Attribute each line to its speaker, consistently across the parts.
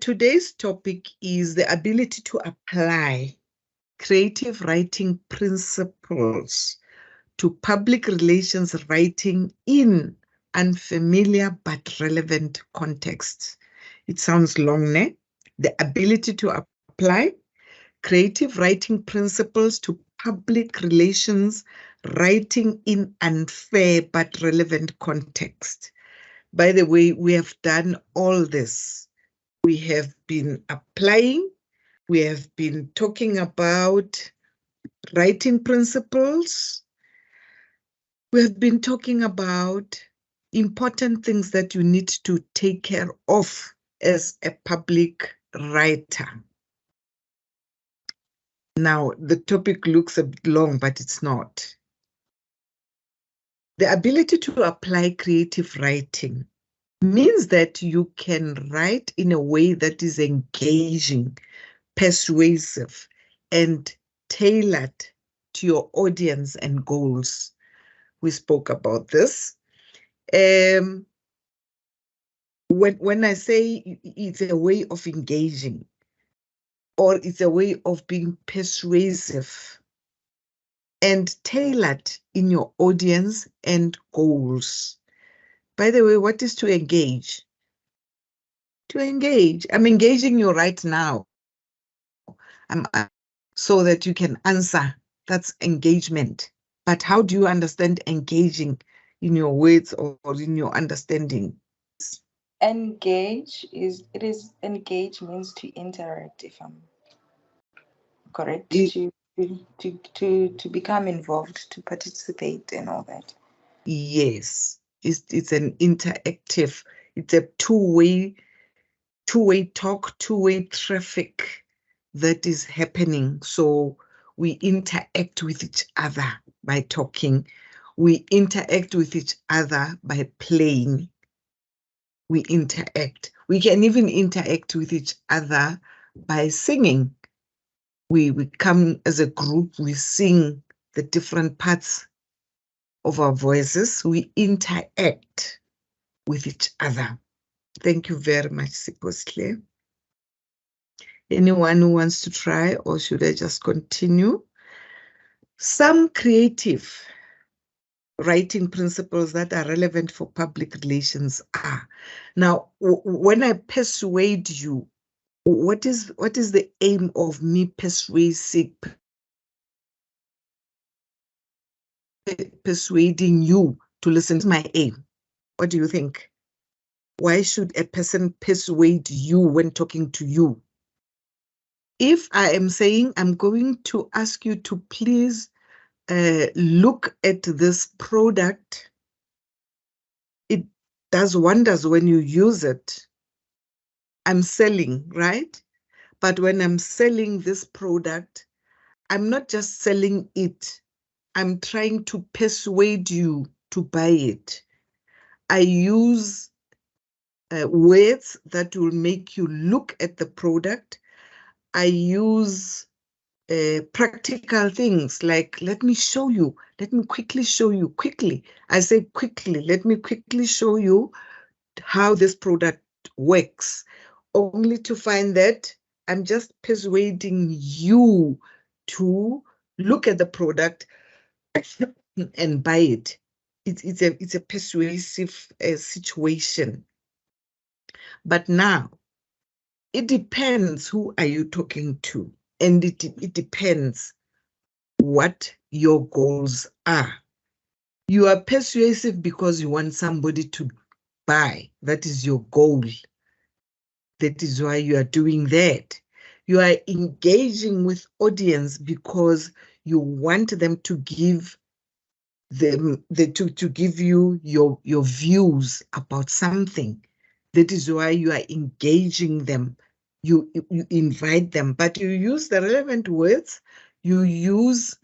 Speaker 1: Today's topic is the ability to apply creative writing principles to public relations writing in unfamiliar but relevant contexts. It sounds long, ne? The ability to apply creative writing principles to public relations writing in unfair but relevant context. By the way, we have done all this. We have been applying, we have been talking about writing principles, we have been talking about important things that you need to take care of as a public writer. Now, the topic looks a bit long, but it's not. The ability to apply creative writing means that you can write in a way that is engaging, persuasive, and tailored to your audience and goals. We spoke about this. When I say it's a way of engaging, or it's a way of being persuasive and tailored in your audience and goals. By the way, what is to engage? To engage. I'm engaging you right now. So that you can answer. That's engagement. But how do you understand engaging in your words or in your understanding?
Speaker 2: Engage engage means to interact, if I'm correct, to become involved, to participate and all that.
Speaker 1: Yes, it's an interactive, it's a two-way talk, two-way traffic that is happening. So we interact with each other by talking. We interact with each other by playing. We interact. We can even interact with each other by singing. We come as a group, we sing the different parts of our voices. We interact with each other. Thank you very much, Sipostle. Anyone who wants to try, or should I just continue? Some creative writing principles that are relevant for public relations are. Now, when I persuade you, what is the aim of me persuading you to listen? To my aim? What do you think? Why should a person persuade you when talking to you? If I am saying I'm going to ask you to please look at this product, it does wonders when you use it. I'm selling, right? But when I'm selling this product, I'm not just selling it. I'm trying to persuade you to buy it. I use words that will make you look at the product. I use practical things like, let me show you, let me quickly show you, quickly. I say quickly, let me quickly show you how this product works, only to find that I'm just persuading you to look at the product and buy it. It's a persuasive situation. But now, it depends who are you talking to, and it depends what your goals are. You are persuasive because you want somebody to buy. That is your goal. That is why you are doing that. You are engaging with audience because you want them to give to give you your views about something. That is why you are engaging them. You invite them, but you use the relevant words. You use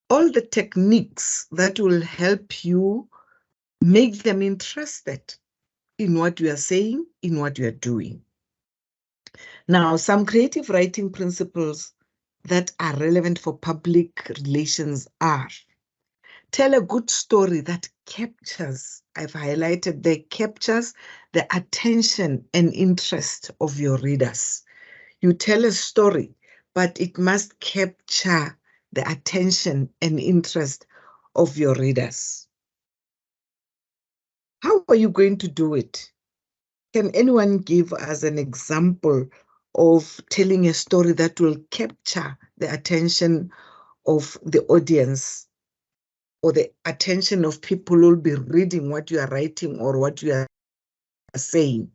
Speaker 1: all the techniques that will help you make them interested in what you are saying, in what you are doing. Now, some creative writing principles that are relevant for public relations are: tell a good story that captures, I've highlighted, they captures the attention and interest of your readers. You tell a story, but it must capture the attention and interest of your readers. How are you going to do it? Can anyone give us an example of telling a story that will capture the attention of the audience or the attention of people who will be reading what you are writing or what you are saying?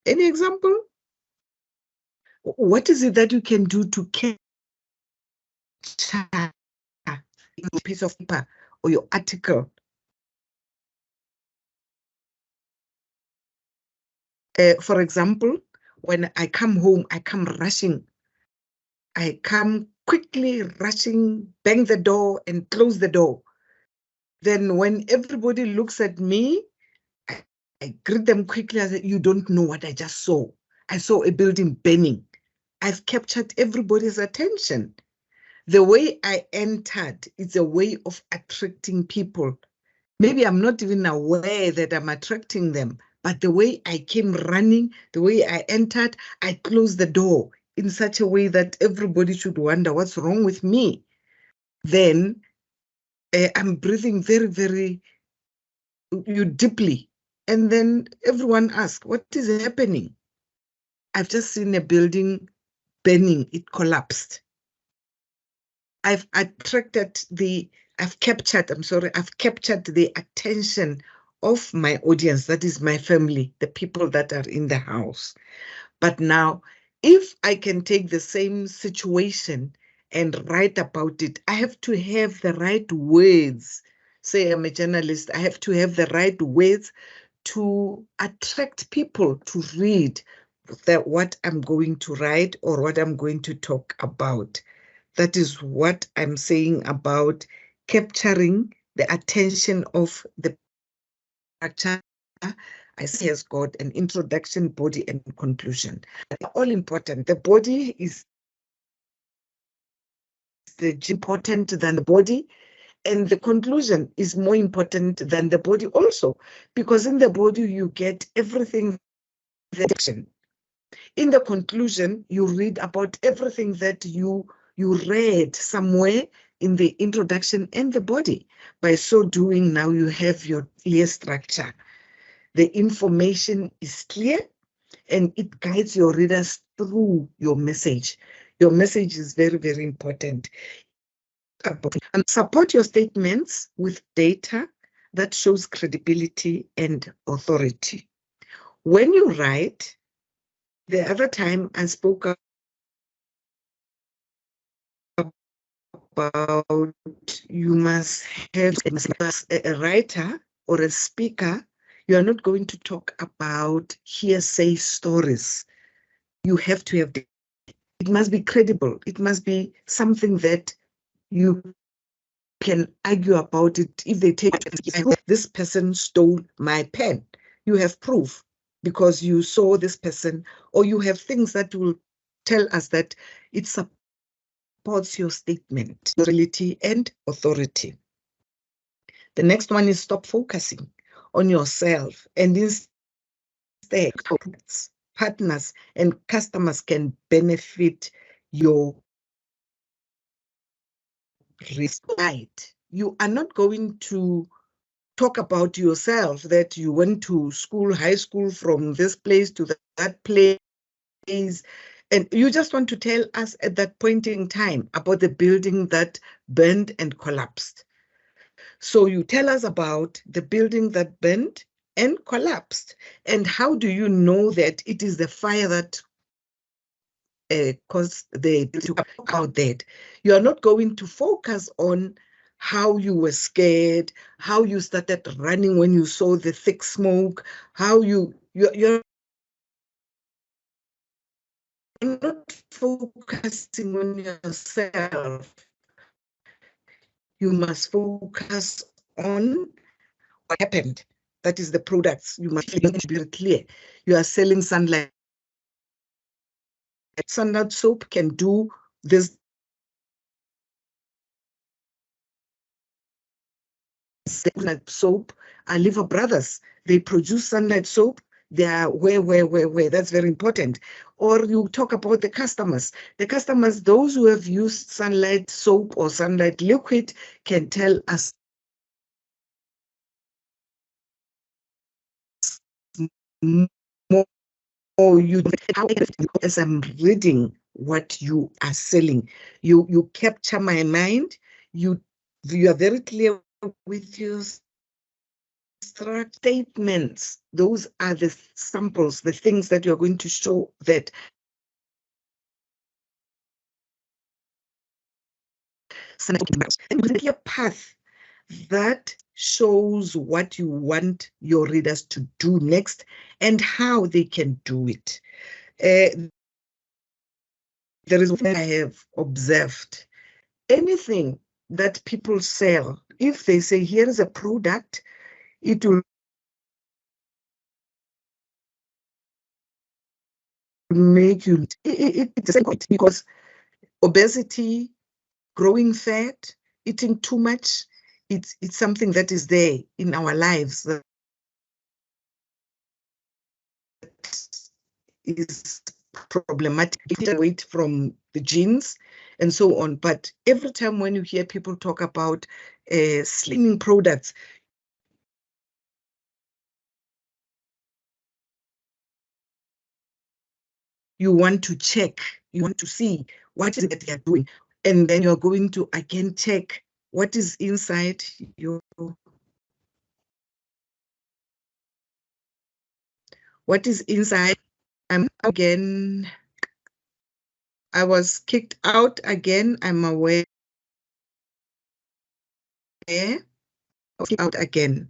Speaker 1: Any example? What is it that you can do to capture a piece of paper or your article? For example, when I come home, I come rushing. I come quickly rushing, bang the door and close the door. Then when everybody looks at me, I greet them quickly. I say, you don't know what I just saw. I saw a building burning. I've captured everybody's attention. The way I entered is a way of attracting people. Maybe I'm not even aware that I'm attracting them, but the way I came running, the way I entered, I closed the door in such a way that everybody should wonder what's wrong with me. Then I'm breathing very, very deeply. And then everyone asks, what is happening? I've just seen a building burning, it collapsed. I've captured the attention of my audience, that is my family, the people that are in the house. But now, if I can take the same situation and write about it, I have to have the right words. Say I'm a journalist, I have to have the right words to attract people to read what I'm going to write or what I'm going to talk about. That is what I'm saying about capturing the attention of the structure. I see has got an introduction, body, and conclusion. They're all important. The body is important than the body, and the conclusion is more important than the body also, because in the body you get everything. In the conclusion, you read about everything that you read somewhere in the introduction and the body. By so doing, now you have your clear structure. The information is clear and it guides your readers through your message. Your message is very, very important. And support your statements with data that shows credibility and authority. When you write, the other time I spoke about you must have a writer or a speaker. You are not going to talk about hearsay stories. You have to have, it must be credible. It must be something that you can argue about it. If they take this person stole my pen, you have proof because you saw this person, or you have things that will tell us that it supports your statement, reality and authority. The next one is stop focusing on yourself and instead partners and customers can benefit your result. You are not going to talk about yourself that you went to school, high school, from this place to that place, and you just want to tell us at that point in time about the building that burned and collapsed. So you tell us about the building that burned and collapsed. And how do you know that it is the fire that caused the to come out that? You are not going to focus on how you were scared, how you started running when you saw the thick smoke, how you're not focusing on yourself. You must focus on what happened. That is the products. You must be clear. You are selling sunlight. Sunlight soap can do this Sunlight soap are Liver Brothers. They produce Sunlight soap. They are where. That's very important. Or you talk about the customers. The customers, those who have used Sunlight soap or Sunlight liquid, can tell us more. You, as I'm reading what you are selling, you capture my mind. You are very clear with your statements. Those are the samples, the things that you're going to show that and a path that shows what you want your readers to do next and how they can do it. There is what I have observed. Anything that people sell, if they say, here is a product, it will make you, it's the same point, because obesity, growing fat, eating too much, it's something that is there in our lives that is problematic, weight from the genes and so on. But every time when you hear people talk about slimming products, you want to check, you want to see what is it that they are doing. And then you're going to again check what is inside your, what is inside. Again, I was kicked out again, I'm aware. Out again.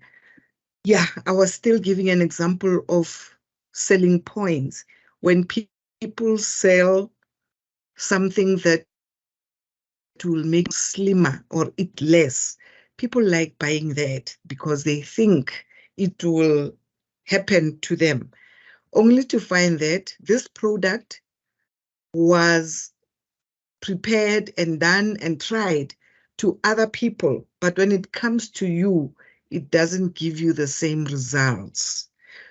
Speaker 1: Yeah, I was still giving an example of selling points. When people sell something that will make slimmer or eat less, people like buying that because they think it will happen to them, only to find that this product was prepared and done and tried to other people, but when it comes to you, it doesn't give you the same results.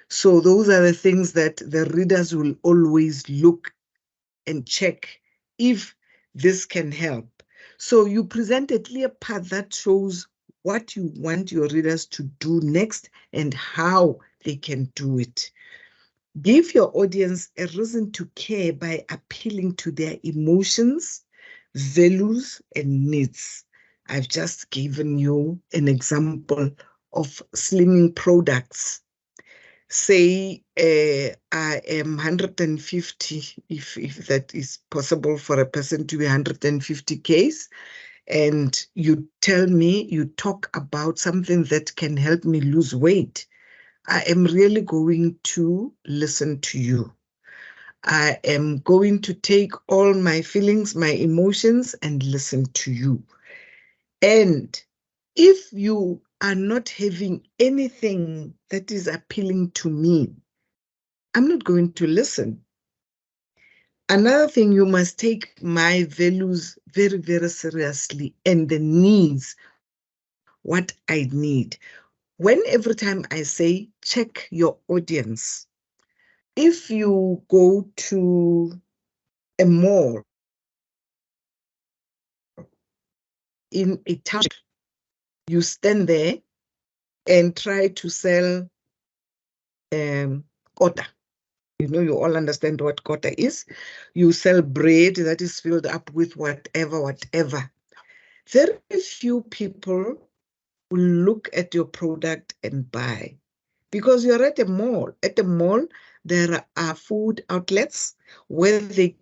Speaker 1: So those are the things that the readers will always look and check if this can help. So you present a clear path that shows what you want your readers to do next and how they can do it. Give your audience a reason to care by appealing to their emotions, values, and needs. I've just given you an example of slimming products. Say I am 150, if that is possible for a person to be 150 Ks, and you tell me, you talk about something that can help me lose weight, I am really going to listen to you. I am going to take all my feelings, my emotions, and listen to you. And if you are not having anything that is appealing to me, I'm not going to listen. Another thing, you must take my values very, very seriously and the needs, what I need. When every time I say, check your audience, if you go to a mall in a town, you stand there and try to sell kota. You know, you all understand what kota is. You sell bread that is filled up with whatever. Very few people will look at your product and buy because you're at a mall. At the mall, there are food outlets where they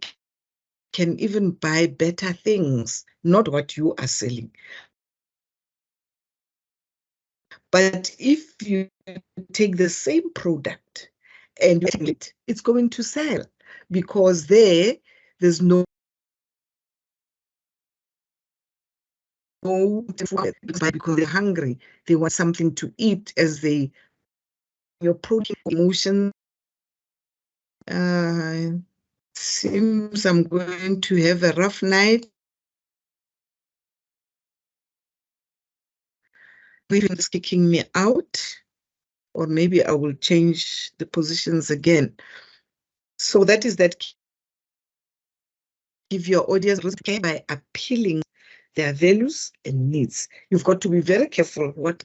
Speaker 1: can even buy better things, not what you are selling. But if you take the same product and it's going to sell because there's no because they're hungry, they want something to eat as they your protein emotion. Seems I'm going to have a rough night. maybe it's kicking me out, or maybe I will change the positions again. So that is that. Give your audience care by appealing their values and needs. You've got to be very careful what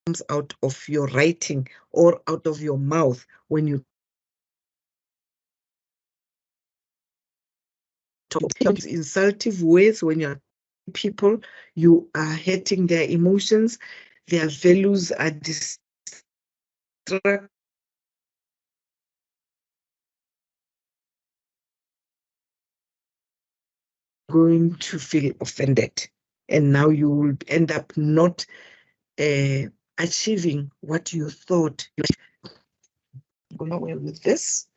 Speaker 1: comes out of your writing or out of your mouth when you talk. Insultive ways when you're people, you are hurting their emotions, their values are distracted. Going to feel offended, and now you will end up not achieving what you thought. Go nowhere with this.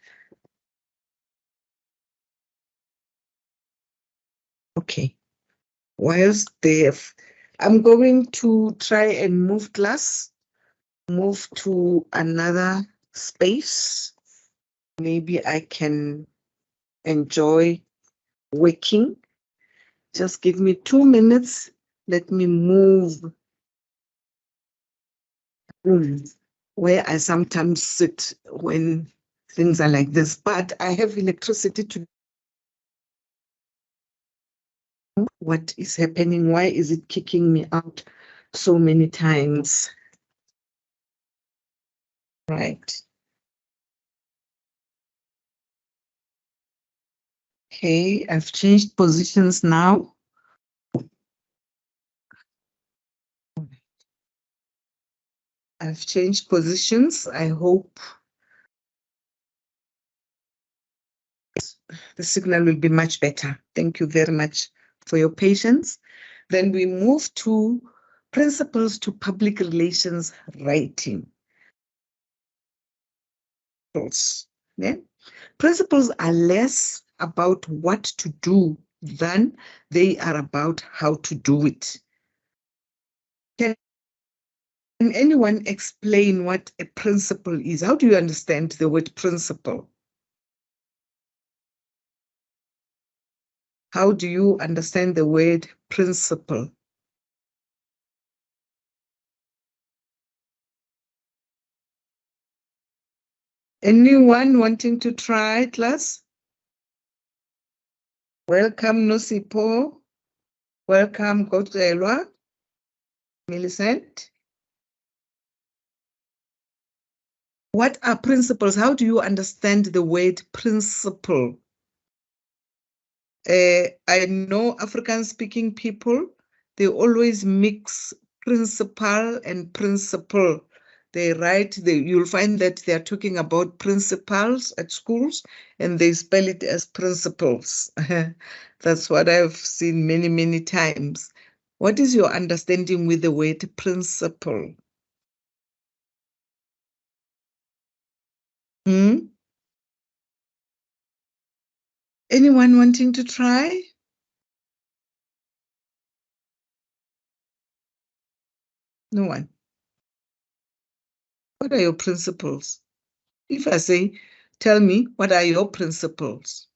Speaker 1: Okay. Whilst I'm going to try and move to another space. Maybe I can enjoy working. Just give me 2 minutes. Let me move where I sometimes sit when things are like this. But I have electricity to know what is happening. Why is it kicking me out so many times? Right. Okay, I've changed positions now. I've changed positions. I hope the signal will be much better. Thank you very much for your patience. Then we move to principles to public relations writing. Yeah? Principles are less about what to do than they are about how to do it. Can anyone explain what a principle is? How do you understand the word principle? How do you understand the word principle? Anyone wanting to try, class? Welcome, Nosipo. Welcome, Gotelwa. Millicent. What are principles? How do you understand the word principle? I know African-speaking people, they always mix principal and principle. They write, you'll find that they're talking about principals at schools, and they spell it as principles. That's what I've seen many, many times. What is your understanding with the word principle? Anyone wanting to try? No one. What are your principles? If I say, tell me, what are your principles?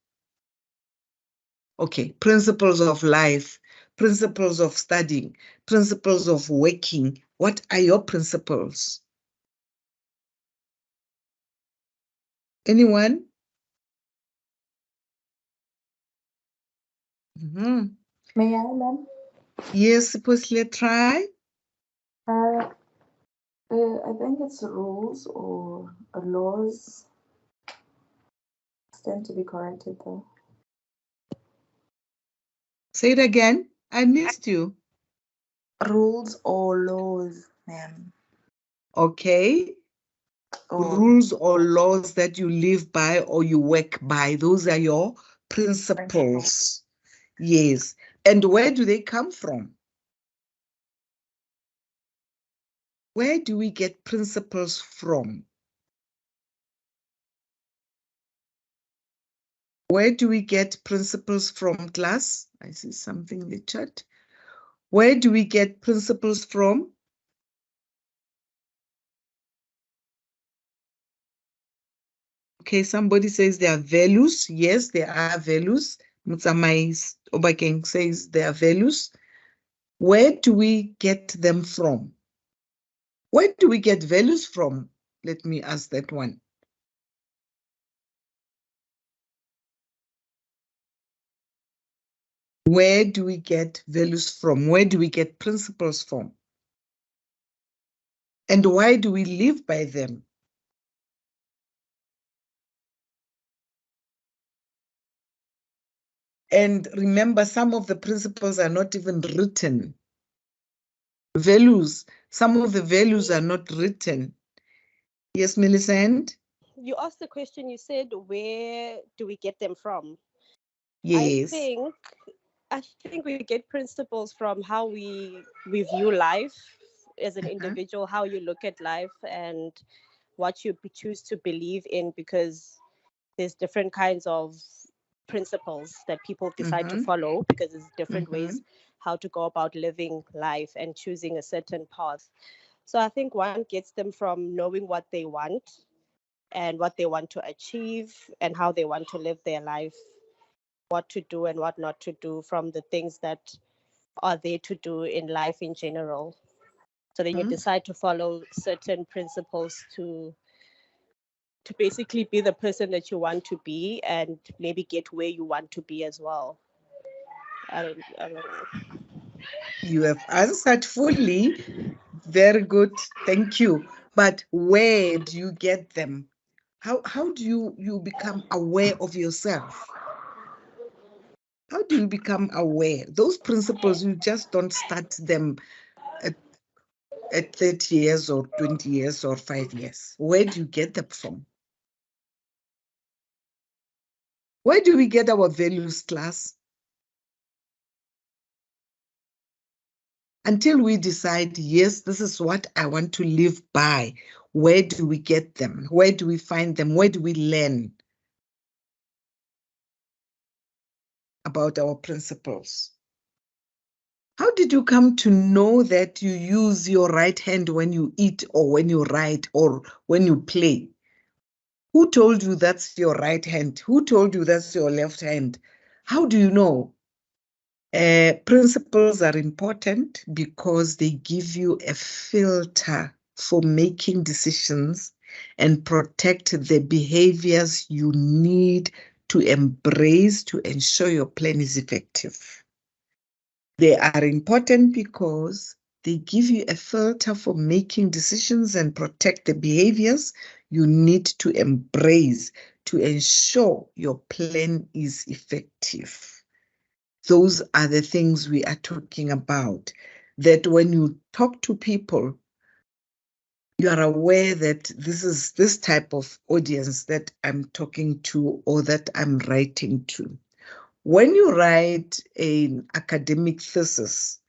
Speaker 1: Okay, principles of life, principles of studying, principles of working. What are your principles? Anyone?
Speaker 2: May I, ma'am?
Speaker 1: Yes, supposedly try.
Speaker 2: I think it's rules or laws. Stand to be corrected though.
Speaker 1: Say it again. I missed you.
Speaker 2: Rules or laws, ma'am.
Speaker 1: Okay. Rules or laws that you live by or you work by. Those are your principles. Yes. And where do they come from? Where do we get principles from? Where do we get principles from, class? I see something in the chat. Where do we get principles from? Okay, somebody says there are values. Yes, there are values. Mutsamai Obakeng says there are values. Where do we get them from? Where do we get values from? Let me ask that one. Where do we get values from? Where do we get principles from? And why do we live by them? And remember, some of the principles are not even written. Values, some of the values are not written. Yes, Millicent?
Speaker 3: You asked the question, you said, where do we get them from?
Speaker 1: Yes.
Speaker 3: I think we get principles from how we view life as an individual, how you look at life and what you choose to believe in, because there's different kinds of principles that people decide to follow, because there's different ways how to go about living life and choosing a certain path. So I think one gets them from knowing what they want and what they want to achieve and how they want to live their life, what to do and what not to do, from the things that are there to do in life in general. So then you decide to follow certain principles to basically be the person that you want to be and maybe get where you want to be as well. I don't know.
Speaker 1: You have answered fully. Very good. Thank you. But where do you get them? How do you become aware of yourself? How do you become aware? Those principles, you just don't start them at 30 years or 20 years or 5 years. Where do you get them from? Where do we get our values, class? Until we decide, yes, this is what I want to live by. Where do we get them? Where do we find them? Where do we learn about our principles? How did you come to know that you use your right hand when you eat or when you write or when you play? Who told you that's your right hand? Who told you that's your left hand? How do you know? Principles are important because they give you a filter for making decisions and protect the behaviors you need to embrace to ensure your plan is effective. They are important because they give you a filter for making decisions and protect the behaviors you need to embrace to ensure your plan is effective. Those are the things we are talking about. That when you talk to people, you are aware that this is this type of audience that I'm talking to or that I'm writing to. When you write an academic thesis,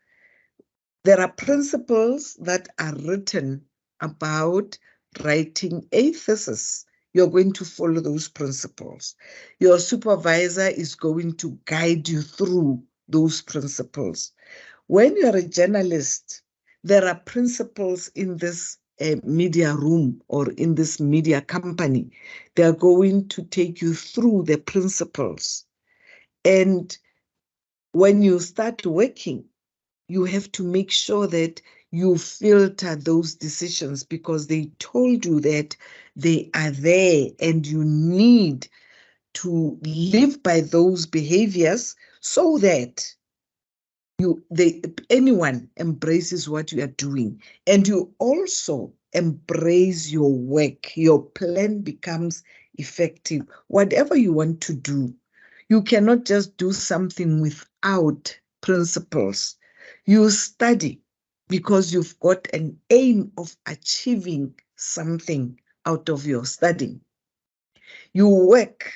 Speaker 1: there are principles that are written about writing a thesis. You're going to follow those principles. Your supervisor is going to guide you through those principles. When you're a journalist, there are principles in this media room or in this media company. They're going to take you through the principles. And when you start working, you have to make sure that you filter those decisions because they told you that they are there and you need to live by those behaviors so that anyone embraces what you are doing, and you also embrace your work. Your plan becomes effective. Whatever you want to do, you cannot just do something without principles. You study because you've got an aim of achieving something out of your studying. You work.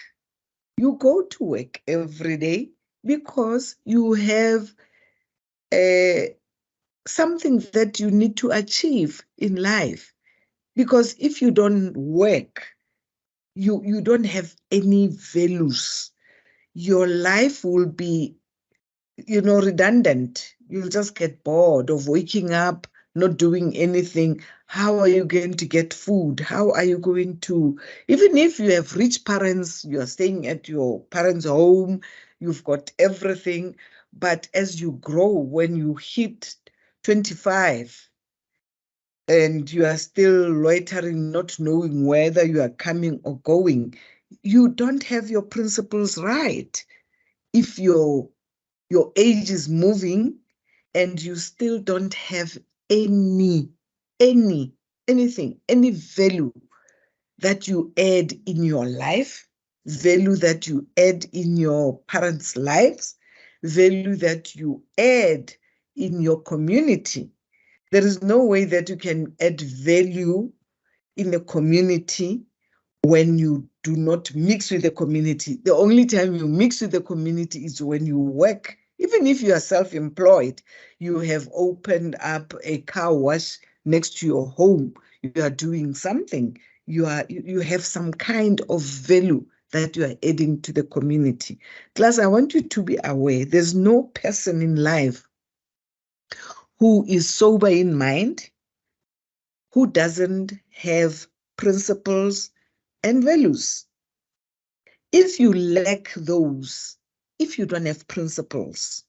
Speaker 1: You go to work every day because you have something that you need to achieve in life. Because if you don't work, you don't have any values. Your life will be, redundant. You'll just get bored of waking up, not doing anything. How are you going to get food? How are you going to, even if you have rich parents, you are staying at your parents' home, you've got everything, But as you grow, when you hit 25 and you are still loitering, not knowing whether you are coming or going, you don't have your principles right. If your age is moving and you still don't have anything, any value that you add in your life, value that you add in your parents' lives, value that you add in your community. There is no way that you can add value in a community when you do not mix with the community. The only time you mix with the community is when you work. Even if you are self-employed, you have opened up a car wash next to your home, you are doing something, you have some kind of value that you are adding to the community. Class, I want you to be aware, there's no person in life who is sober in mind, who doesn't have principles and values. If you lack those, if you don't have principles,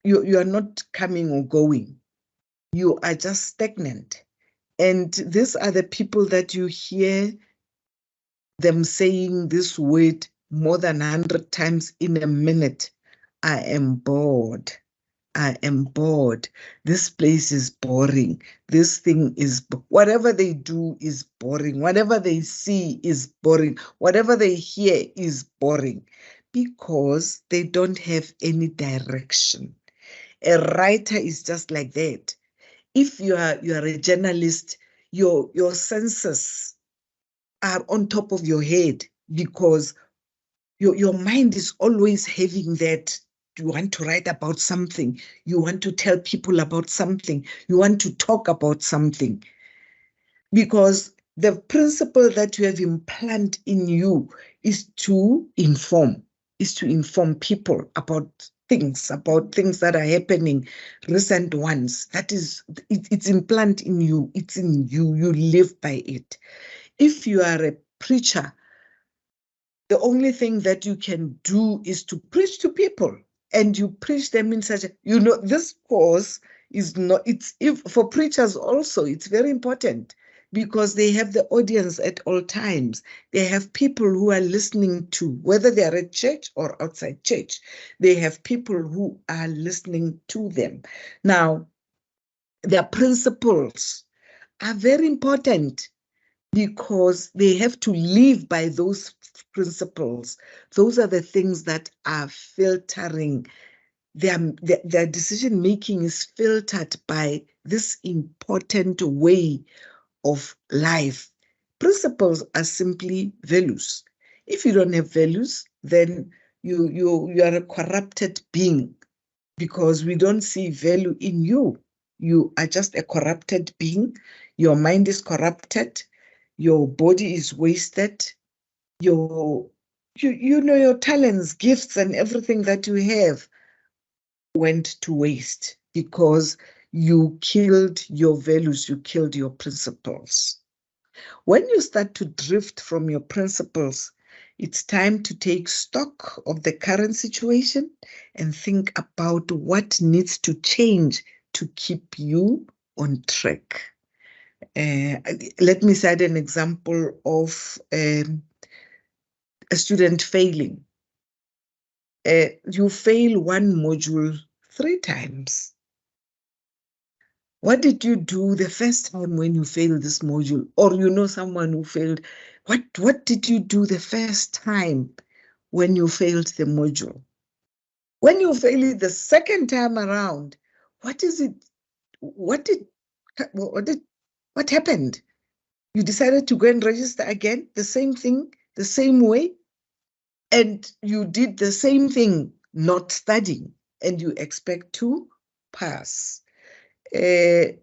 Speaker 1: you are not coming or going. You are just stagnant. And these are the people that you hear them saying this word more than 100 times in a minute. I am bored. I am bored. This place is boring. This thing is, whatever they do is boring. Whatever they see is boring. Whatever they hear is boring because they don't have any direction. A writer is just like that. If you are a journalist, your senses are on top of your head because your mind is always having that. You want to write about something. You want to tell people about something. You want to talk about something. Because the principle that you have implanted in you is to inform people about things that are happening, recent ones. That is, it's implanted in you. It's in you. You live by it. If you are a preacher, the only thing that you can do is to preach to people, and you preach them in such a, this course is not, if for preachers also, it's very important because they have the audience at all times. They have people who are listening to, whether they are at church or outside church, they have people who are listening to them. Now, their principles are very important because they have to live by those principles. Those are the things that are filtering. Their decision making is filtered by this important way of life. Principles are simply values. If you don't have values, then you are a corrupted being because we don't see value in you. You are just a corrupted being. Your mind is corrupted. Your body is wasted. Your talents, gifts, and everything that you have went to waste because you killed your values, you killed your principles. When you start to drift from your principles, it's time to take stock of the current situation and think about what needs to change to keep you on track. Let me cite an example of a student failing. You fail one module 3 times. What did you do the first time when you failed this module? Or someone who failed. What did you do the first time when you failed the module? When you fail it the second time around, what is it? What happened? You decided to go and register again, the same thing, the same way, and you did the same thing, not studying, and you expect to pass. Most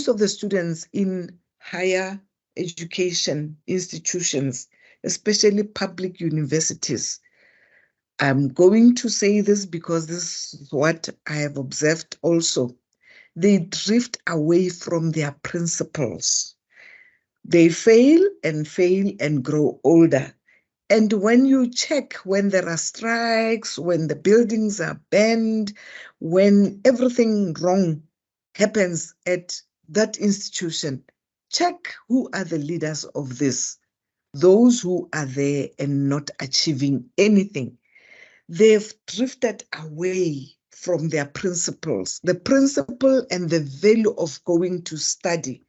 Speaker 1: of the students in higher education institutions, especially public universities, I'm going to say this because this is what I have observed also. They drift away from their principles. They fail and grow older. And when you check when there are strikes, when the buildings are banned, when everything wrong happens at that institution, check who are the leaders of this. Those who are there and not achieving anything. They've drifted away from their principles. The principle and the value of going to study,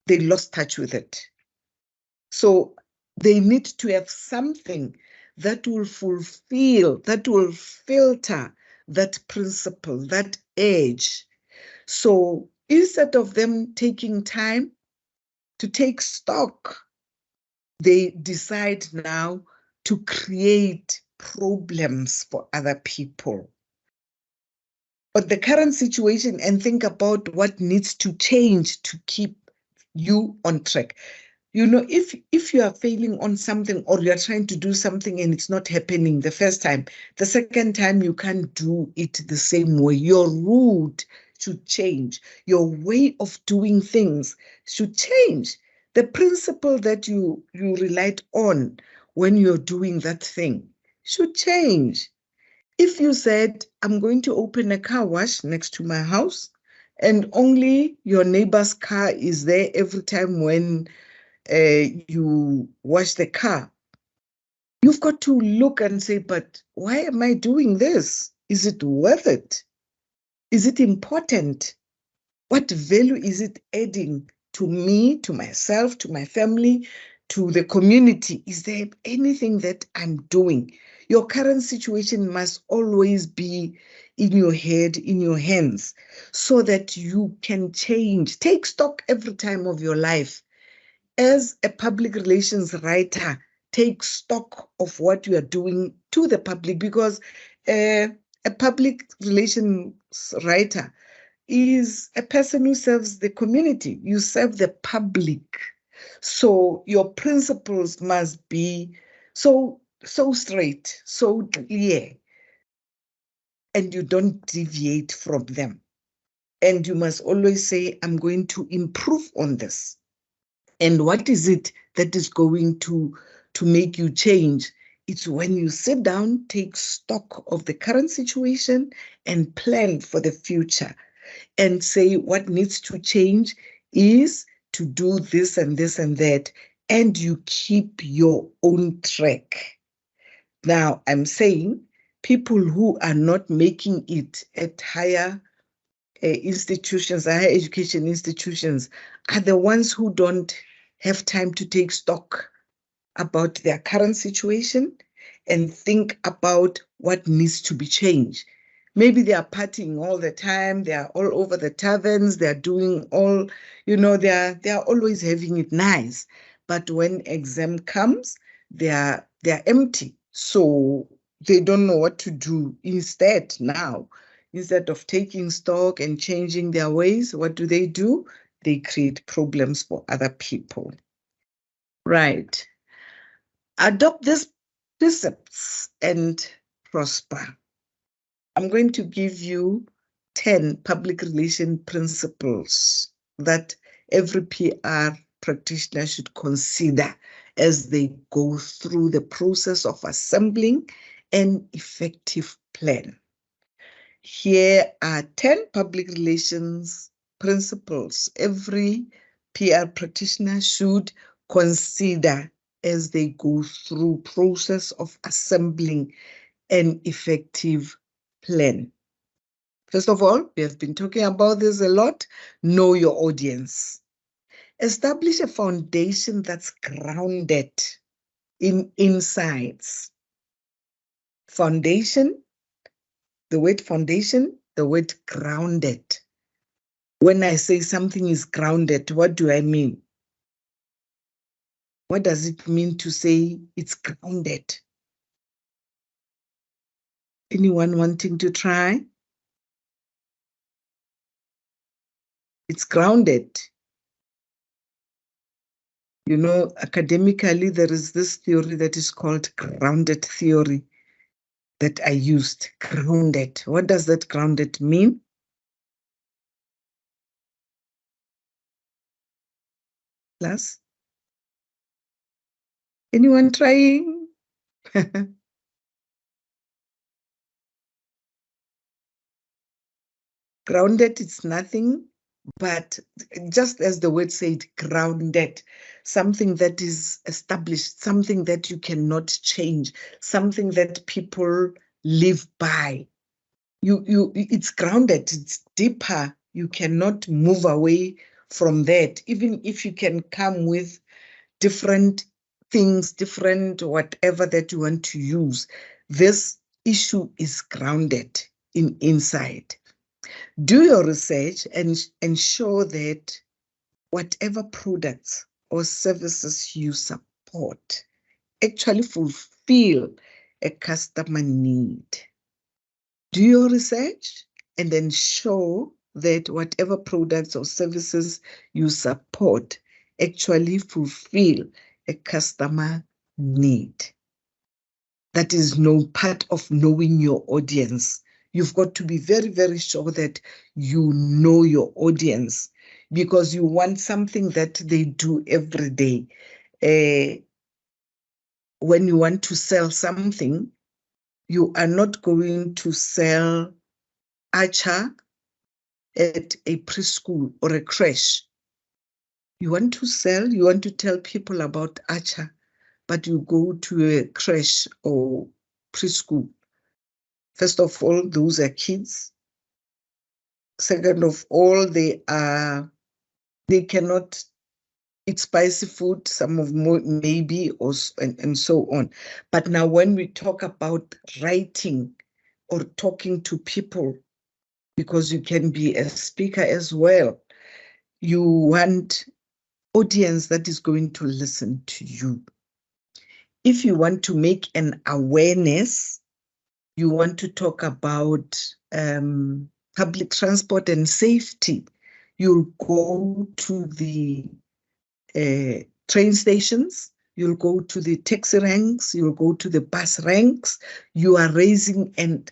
Speaker 1: they lost touch with it. So they need to have something that will fulfill, that will filter that principle, that edge. So instead of them taking time to take stock, they decide now to create problems for other people. But the current situation, and think about what needs to change to keep you on track. You know, if you are failing on something or you are trying to do something and it's not happening the first time, the second time you can't do it the same way. Your route should change. Your way of doing things should change. The principle that you relied on when you're doing that thing should change. If you said, I'm going to open a car wash next to my house, and only your neighbor's car is there every time when you wash the car, you've got to look and say, but why am I doing this? Is it worth it? Is it important? What value is it adding to me, to myself, to my family, to the community? Is there anything that I'm doing? Your current situation must always be in your head, in your hands, so that you can change. Take stock every time of your life. As a public relations writer, take stock of what you are doing to the public, because a public relations writer is a person who serves the community. You serve the public. So your principles must be so straight, so clear, and you don't deviate from them. And you must always say, I'm going to improve on this. And what is it that is going to make you change? It's when you sit down, take stock of the current situation and plan for the future and say what needs to change is to do this and this and that, and you keep your own track. Now, I'm saying people who are not making it at higher institutions, higher education institutions, are the ones who don't have time to take stock about their current situation and think about what needs to be changed. Maybe they are partying all the time, they are all over the taverns, they are doing all, they are always having it nice. But when exam comes, they are empty. So they don't know what to do instead now. Instead of taking stock and changing their ways, what do? They create problems for other people. Right. Adopt these precepts and prosper. I'm going to give you 10 public relation principles that every PR practitioner should consider as they go through the process of assembling an effective plan. Here are 10 public relations principles every PR practitioner should consider as they go through process of assembling an effective plan. First of all, we have been talking about this a lot. Know your audience. Establish a foundation that's grounded in insights. Foundation, the word foundation, the word grounded. When I say something is grounded, what do I mean? What does it mean to say it's grounded? Anyone wanting to try? It's grounded. You know, academically, there is this theory that is called grounded theory that I used. Grounded. What does that grounded mean? Class? Anyone trying? Grounded, it's nothing but, just as the word said, grounded, something that is established, something that you cannot change, something that people live by. It's grounded, it's deeper. You cannot move away from that, even if you can come with different things, different whatever that you want to use. This issue is grounded inside. Do your research and ensure that whatever products or services you support actually fulfill a customer need. Do your research and ensure that whatever products or services you support actually fulfill a customer need. That is no part of knowing your audience. You've got to be very, very sure that you know your audience, because you want something that they do every day. When you want to sell something, you are not going to sell archer at a preschool or a creche. You want to tell people about archer, but you go to a creche or preschool. First of all, those are kids. Second of all, they cannot eat spicy food, some of maybe, and so on. But now when we talk about writing or talking to people, because you can be a speaker as well, you want audience that is going to listen to you. If you want to make an awareness, you want to talk about public transport and safety, you'll go to the train stations, you'll go to the taxi ranks, you'll go to the bus ranks. You are raising an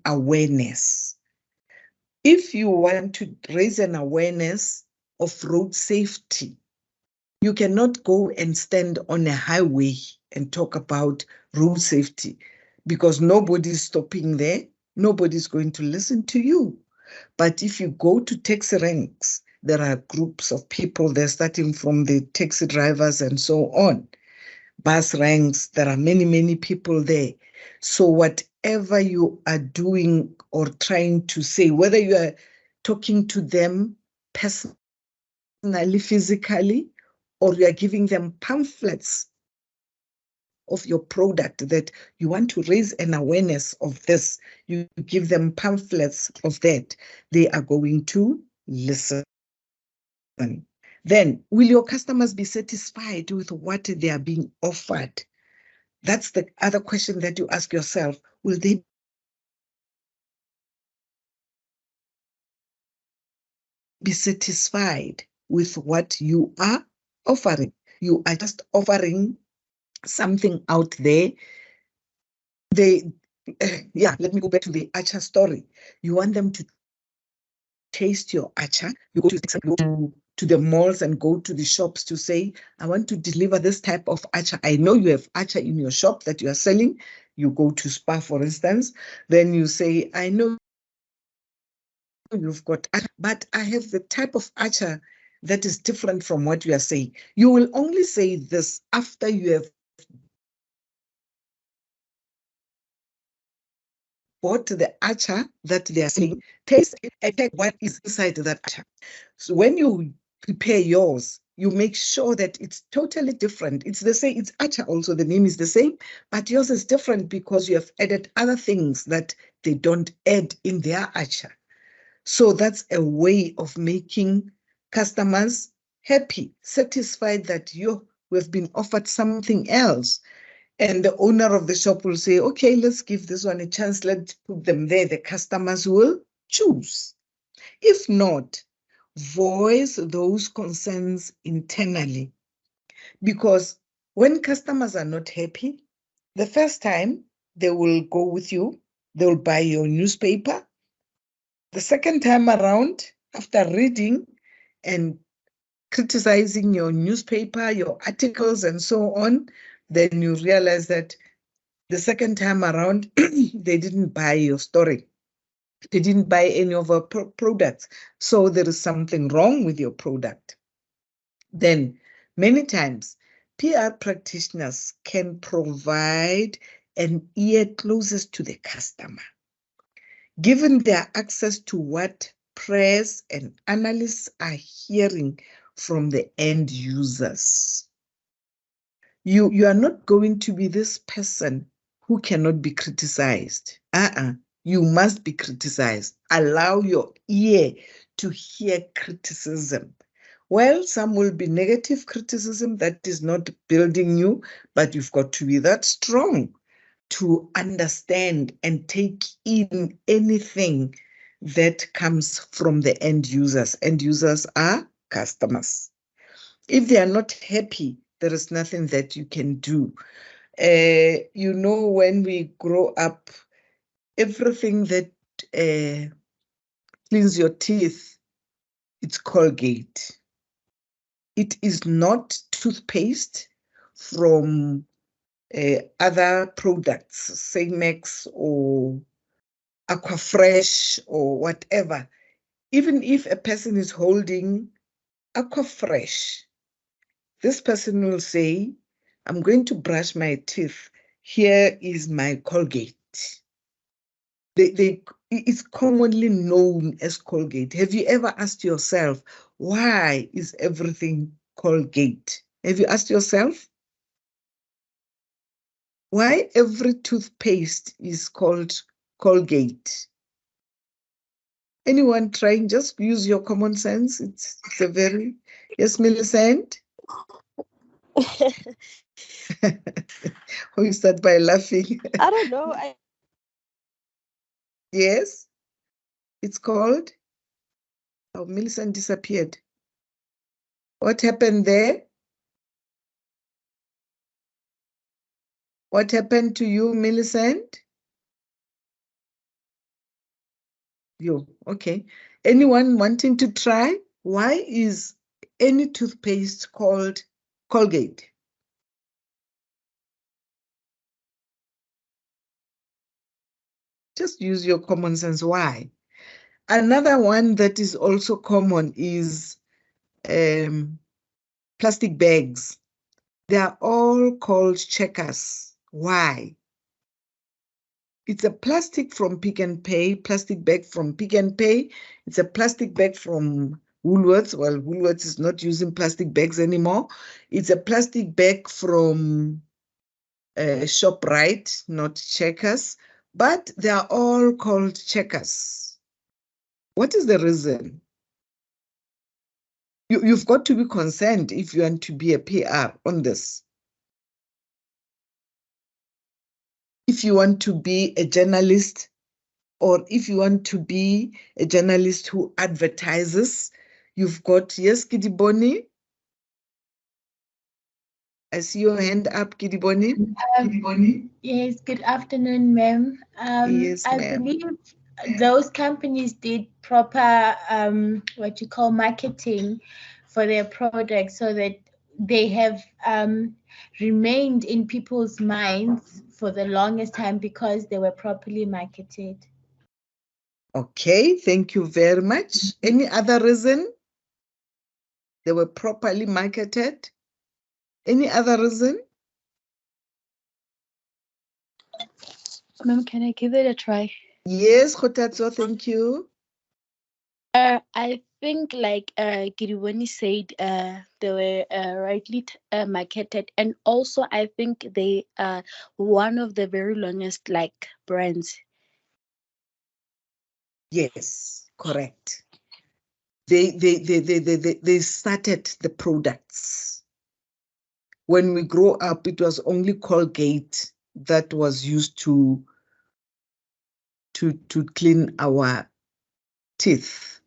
Speaker 1: awareness. If you want to raise an awareness of road safety, you cannot go and stand on a highway and talk about road safety, because nobody's stopping there. Nobody's going to listen to you. But if you go to taxi ranks, there are groups of people, they're starting from the taxi drivers and so on. Bus ranks, there are many, many people there. So whatever you are doing or trying to say, whether you are talking to them personally, physically, or you are giving them pamphlets of your product that you want to raise an awareness of this, you give them pamphlets of that, they are going to listen. Then, will your customers be satisfied with what they are being offered? That's the other question that you ask yourself. Will they be satisfied with what you are offering? You are just offering something out there. Let me go back to the archer story. You want them to taste your archer. You go to the malls and go to the shops to say, I want to deliver this type of archer. I know you have archer in your shop that you are selling. You go to Spa, for instance. Then you say, I know you've got archer, but I have the type of archer that is different from what you are saying. You will only say this after you have bought the archer that they are saying, taste and check what is inside that archer. So when you prepare yours, you make sure that it's totally different. It's the same, it's archer also, the name is the same, but yours is different because you have added other things that they don't add in their archer. So that's a way of making customers happy, satisfied that we've been offered something else. And the owner of the shop will say, okay, let's give this one a chance. Let's put them there. The customers will choose. If not, voice those concerns internally. Because when customers are not happy, the first time they will go with you, they will buy your newspaper. The second time around, after reading and criticizing your newspaper, your articles, and so on, then you realize that the second time around, they didn't buy your story. They didn't buy any of our products. So there is something wrong with your product. Then many times, PR practitioners can provide an ear closest to the customer. Given their access to what press and analysts are hearing from the end users. You are not going to be this person who cannot be criticized. You must be criticized. Allow your ear to hear criticism. Well, some will be negative criticism that is not building you, but you've got to be that strong to understand and take in anything that comes from the end users. End users are customers. If they are not happy, there is nothing that you can do. You know, when we grow up, everything that cleans your teeth, it's Colgate. It is not toothpaste from other products, Samex or Aquafresh or whatever. Even if a person is holding Aquafresh, this person will say, I'm going to brush my teeth. Here is my Colgate. It's commonly known as Colgate. Have you ever asked yourself, why is everything Colgate? Have you asked yourself? Why every toothpaste is called Colgate? Anyone trying? Just use your common sense. It's a very, yes, Millicent? Who start by laughing?
Speaker 3: I don't know.
Speaker 1: Yes, it's called. Oh, Millicent disappeared. What happened there? What happened to you, Millicent? You, okay. Anyone wanting to try? Why is any toothpaste called Colgate? Just use your common sense. Why? Another one that is also common is plastic bags. They are all called checkers. Why? It's a plastic from Pick and Pay, plastic bag from Pick and Pay. It's a plastic bag from Woolworths. Well, Woolworths is not using plastic bags anymore. It's a plastic bag from ShopRite, not Checkers. But they are all called checkers. What is the reason? You've got to be concerned if you want to be a PR on this. If you want to be a journalist, or if you want to be a journalist who advertises, you've got, yes, Kidiboni? I see your hand up, Kidiboni.
Speaker 4: Yes, good afternoon, ma'am.
Speaker 1: Yes,
Speaker 4: I
Speaker 1: ma'am.
Speaker 4: believe those companies did proper what you call marketing for their products so that they have remained in people's minds for the longest time because they were properly marketed.
Speaker 1: Okay, thank you very much. Any other reason? They were properly marketed? Any other reason?
Speaker 5: Ma'am, can I give it a try?
Speaker 1: Yes, Khotatso, thank you.
Speaker 5: I think like Giriwani said, they were rightly marketed, and also I think they are one of the very longest like brands.
Speaker 1: Yes, correct. They started the products. When we grow up, it was only Colgate that was used to clean our teeth.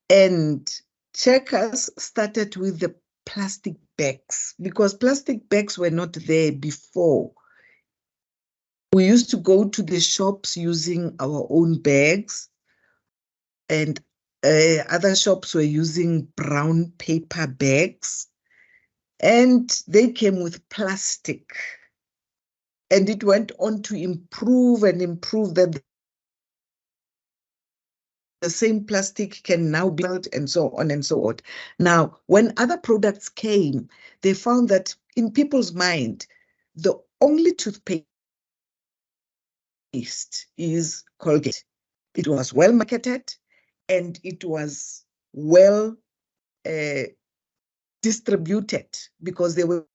Speaker 1: And Checkers started with the plastic bags because plastic bags were not there before. We used to go to the shops using our own bags, and other shops were using brown paper bags. And they came with plastic. And it went on to improve and improve, that the same plastic can now be built, and so on and so on. Now, when other products came, they found that in people's mind, the only toothpaste is Colgate. It was well marketed and it was well distributed, because they were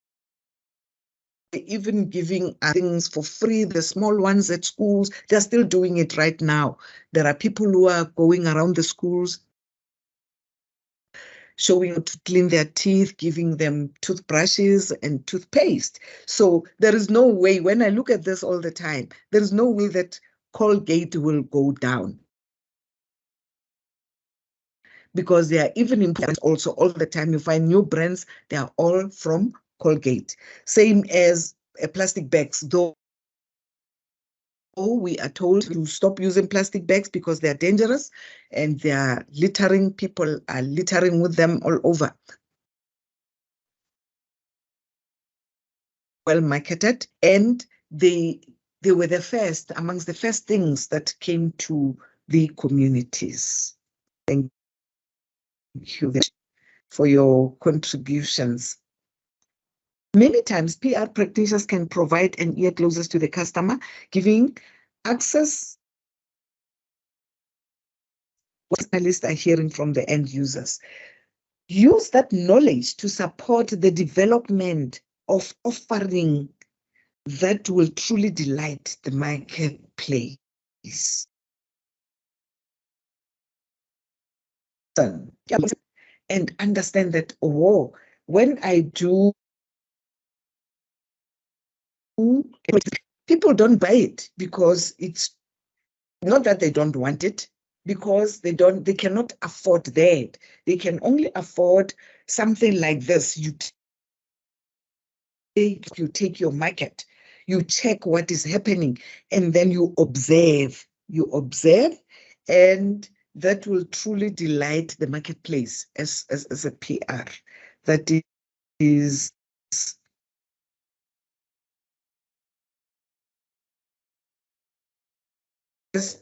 Speaker 1: even giving things for free, the small ones at schools. They're still doing it right now. There are people who are going around the schools showing how to clean their teeth, giving them toothbrushes and toothpaste. So there is no way, when I look at this all the time, there is no way that Colgate will go down, because they are even important also all the time. You find new brands, they are all from Colgate. Same as plastic bags, though we are told to stop using plastic bags because they are dangerous and they are littering. People are littering with them all over. Well marketed, and they were the first, amongst the first things that came to the communities. Thank you for your contributions. Many times, PR practitioners can provide an ear closest to the customer, giving access what analysts are hearing from the end users. Use that knowledge to support the development of offering that will truly delight the marketplace. And understand that, oh, when I do, people don't buy it because it's not that they don't want it, because they cannot afford that. They can only afford something like this. You take your market, you check what is happening, and then you observe, and that will truly delight the marketplace as a PR. That is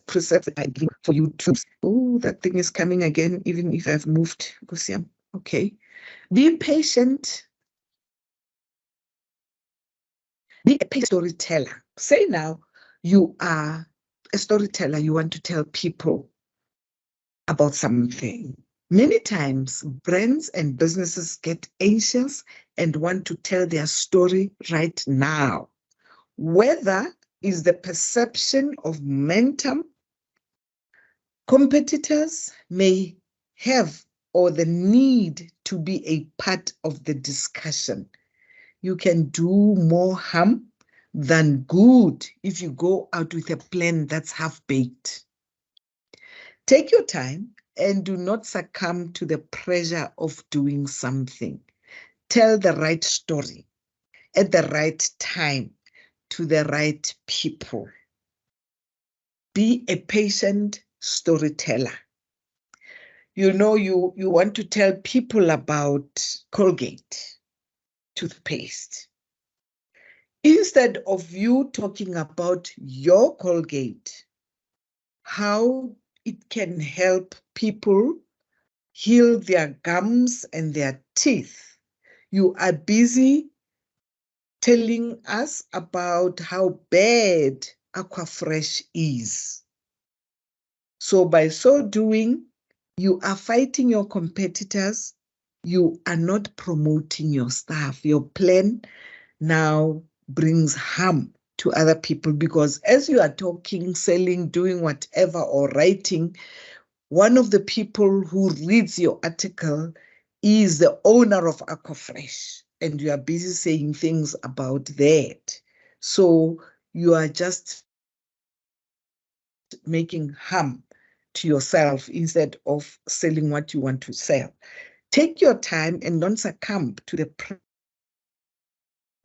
Speaker 1: precepts I give for you to. Oh, that thing is coming again, even if I've moved. Okay. Be patient. Be a storyteller. Say now, you are a storyteller. You want to tell people about something. Many times, brands and businesses get anxious and want to tell their story right now. Whether is the perception of momentum competitors may have, or the need to be a part of the discussion. You can do more harm than good if you go out with a plan that's half-baked. Take your time and do not succumb to the pressure of doing something. Tell the right story at the right time to the right people. Be a patient storyteller. You know, you want to tell people about Colgate toothpaste. Instead of you talking about your Colgate, how it can help people heal their gums and their teeth, you are busy telling us about how bad Aquafresh is. So by so doing, you are fighting your competitors. You are not promoting your staff. Your plan now brings harm to other people, because as you are talking, selling, doing whatever, or writing, one of the people who reads your article is the owner of Aquafresh, and you are busy saying things about that. So you are just making harm to yourself instead of selling what you want to sell. Take your time and don't succumb to the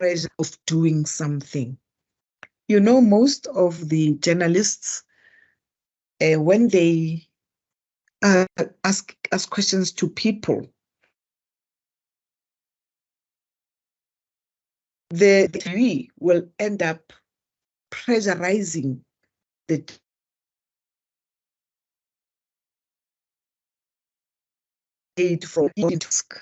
Speaker 1: pressure of doing something. You know, most of the journalists, when they ask questions to people, we will end up pressurizing the aid from task.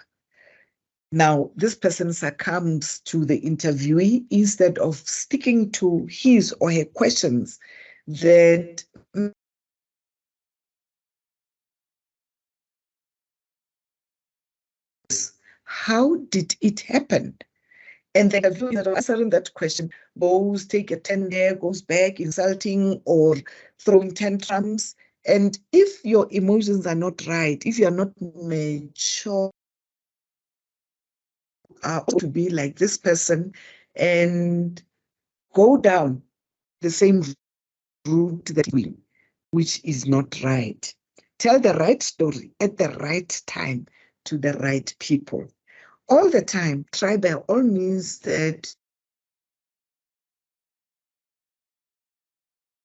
Speaker 1: Now, this person succumbs to the interviewee instead of sticking to his or her questions that how did it happen? And the interviewer that answering that question goes, take a 10 there, goes back, insulting or throwing tantrums. And if your emotions are not right, if you're not mature to be like this person and go down the same route that we, which is not right. Tell the right story at the right time to the right people. All the time, try by all means that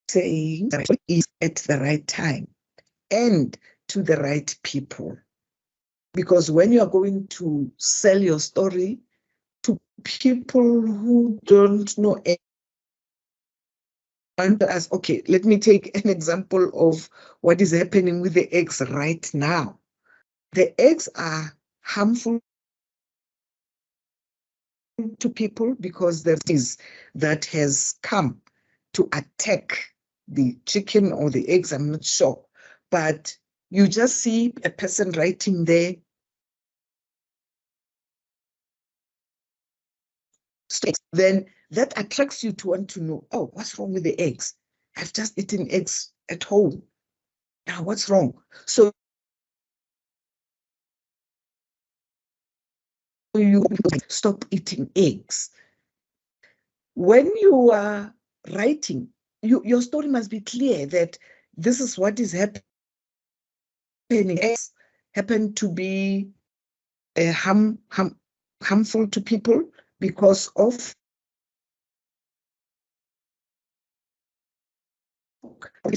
Speaker 1: saying is at the right time and to the right people. Because when you are going to sell your story to people who don't know and as okay, let me take an example of what is happening with the eggs right now. The eggs are harmful to people because there is that has come to attack the chicken or the eggs, I'm not sure. But you just see a person writing there, then that attracts you to want to know, oh, what's wrong with the eggs? I've just eaten eggs at home. Now, what's wrong? So you stop eating eggs. When you are writing, your story must be clear that this is what is happening. Eggs happen to be harmful to people because of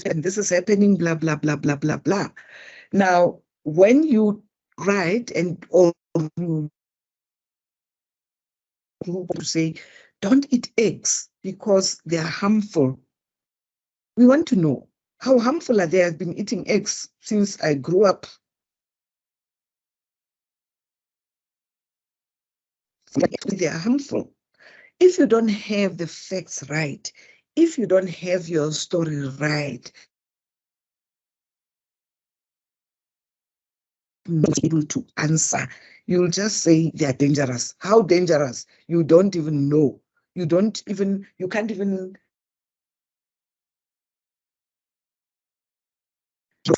Speaker 1: and this is happening, blah, blah, blah, blah, blah, blah. Now, when you write and or you say, don't eat eggs because they are harmful, we want to know how harmful are they? I've been eating eggs since I grew up. They are harmful. If you don't have the facts right, if you don't have your story right, not able to answer, you'll just say they are dangerous. How dangerous? You don't even know. You can't even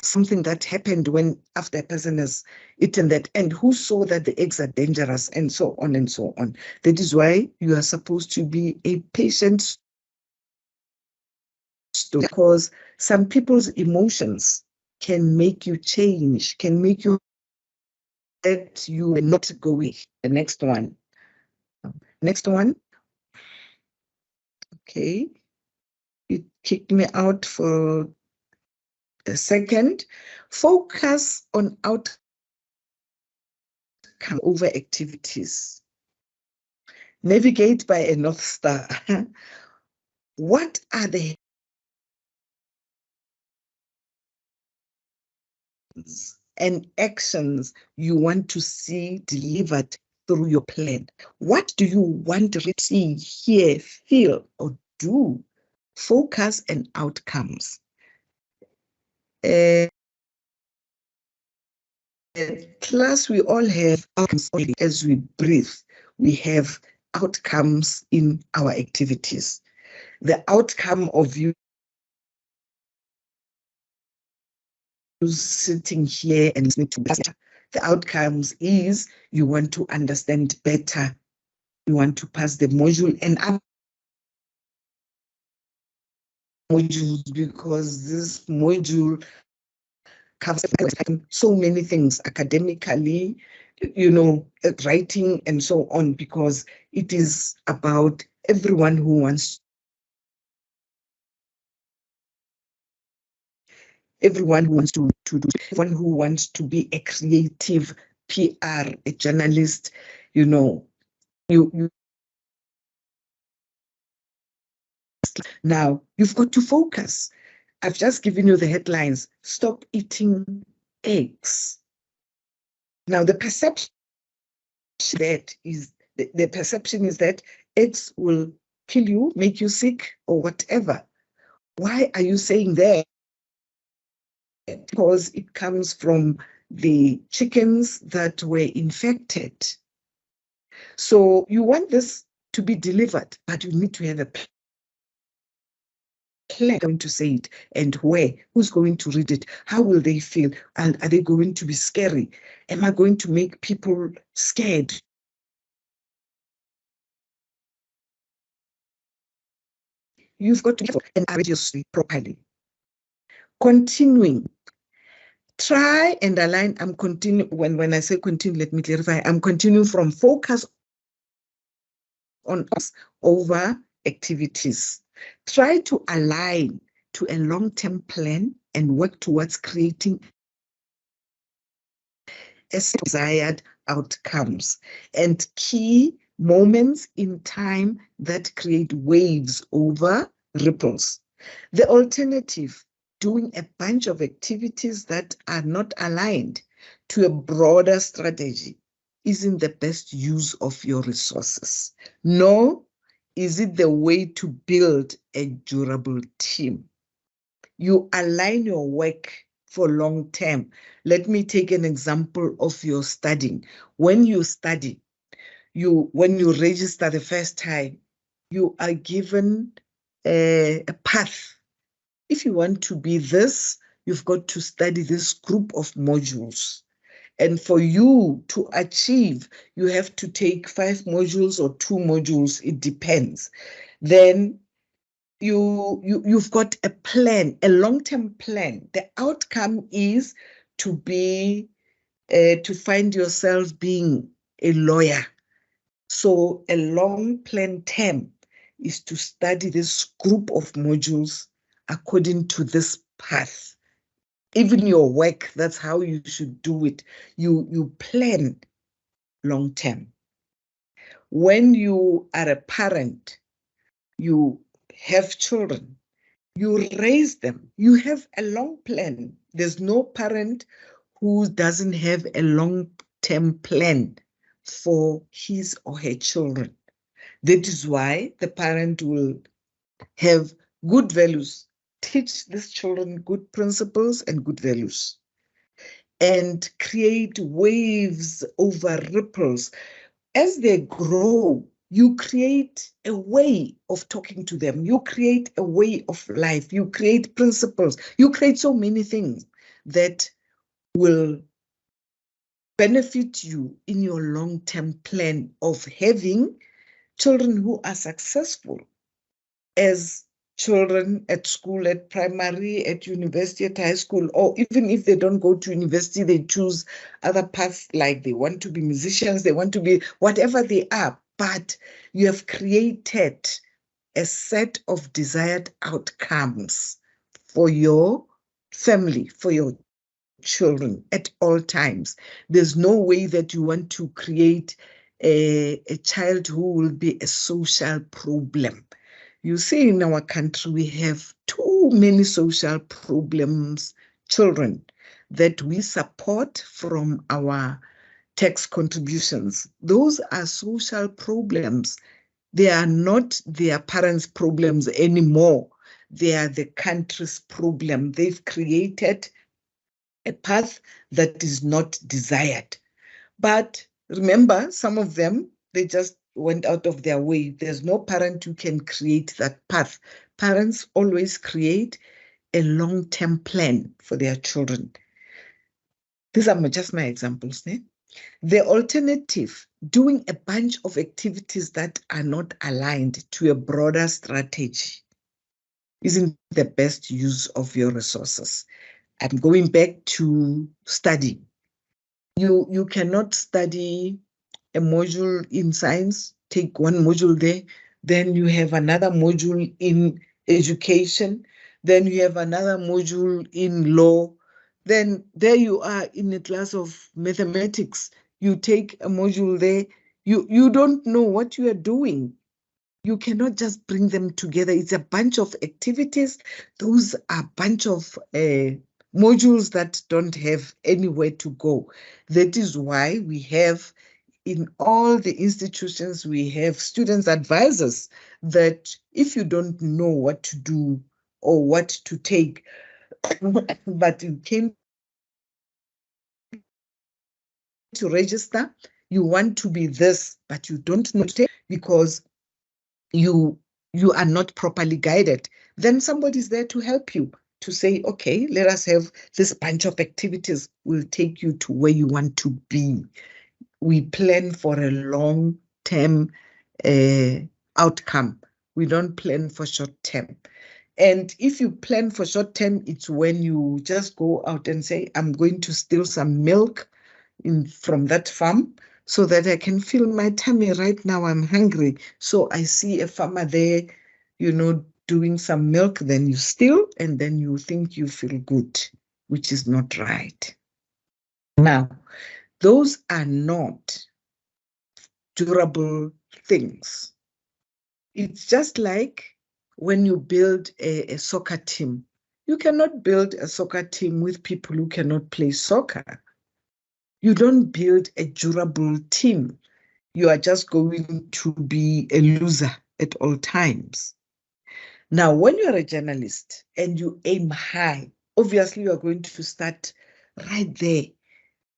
Speaker 1: something that happened when after a person has eaten that and who saw that the eggs are dangerous and so on and so on. That is why you are supposed to be a patient because some people's emotions can make you change, can make you that you are not going. The next one. Next one. Okay. It kicked me out for a second. Focus on outcome over activities. Navigate by a North Star. What are the and actions you want to see delivered through your plan? What do you want to see, hear, feel, or do? Focus and outcomes. Class, we all have outcomes as we breathe. We have outcomes in our activities. The outcome of you sitting here and listening to better, the outcomes is you want to understand better. You want to pass the module and other modules because this module covers so many things academically, writing and so on, because it is about everyone who wants to do, everyone who wants to be a creative PR, a journalist, you Now, you've got to focus. I've just given you the headlines. Stop eating eggs. Now, the perception is that eggs will kill you, make you sick, or whatever. Why are you saying that? Because it comes from the chickens that were infected. So you want this to be delivered, but you need to have a plan. Going to say it and where? Who's going to read it? How will they feel? And are they going to be scary? Am I going to make people scared? You've got to and arrange properly. Continuing. Try and align. I'm continuing. When I say continue, let me clarify. I'm continuing from focus on us over activities. Try to align to a long-term plan and work towards creating desired outcomes and key moments in time that create waves over ripples. The alternative, doing a bunch of activities that are not aligned to a broader strategy, isn't the best use of your resources. Nor is it the way to build a durable team. You align your work for long term. Let me take an example of your studying. When you study, when you register the first time, you are given a path. If you want to be this, you've got to study this group of modules. And for you to achieve, you have to take 5 modules or 2 modules, it depends. Then you've got a plan, a long-term plan. The outcome is to find yourself being a lawyer. So a long plan term is to study this group of modules according to this path. Even your work, that's how you should do it. You plan long term. When you are a parent, you have children, you raise them, you have a long plan. There's no parent who doesn't have a long-term plan for his or her children. That is why the parent will have good values, teach these children good principles and good values, and create waves over ripples. As they grow, you create a way of talking to them. You create a way of life. You create principles. You create so many things that will benefit you in your long-term plan of having children who are successful as children at school, at primary, at university, at high school, or even if they don't go to university, they choose other paths, like they want to be musicians, they want to be whatever they are. But you have created a set of desired outcomes for your family, for your children at all times. There's no way that you want to create a child who will be a social problem. You see, in our country, we have too many social problems, children, that we support from our tax contributions. Those are social problems. They are not their parents' problems anymore. They are the country's problem. They've created a path that is not desired. But remember, some of them, they just went out of their way. There's no parent who can create that path. Parents always create a long-term plan for their children. These are just my examples. Eh? The alternative, doing a bunch of activities that are not aligned to a broader strategy, isn't the best use of your resources. I'm going back to studying. You cannot study a module in science, take one module there, then you have another module in education, then you have another module in law, then there you are in a class of mathematics. You take a module there, you don't know what you are doing. You cannot just bring them together. It's a bunch of activities. Those are a bunch of modules that don't have anywhere to go. That is why we have, in all the institutions, we have students advisors that if you don't know what to do or what to take, but you came to register, you want to be this, but you don't know to take because you are not properly guided, then somebody's there to help you, to say, okay, let us have this bunch of activities, will take you to where you want to be. We plan for a long-term outcome. We don't plan for short-term. And if you plan for short-term, it's when you just go out and say, I'm going to steal some milk from that farm so that I can fill my tummy. Right now I'm hungry. So I see a farmer there, doing some milk, then you steal, and then you think you feel good, which is not right. Now, those are not durable things. It's just like when you build a soccer team. You cannot build a soccer team with people who cannot play soccer. You don't build a durable team. You are just going to be a loser at all times. Now, when you're a journalist and you aim high, obviously you're going to start right there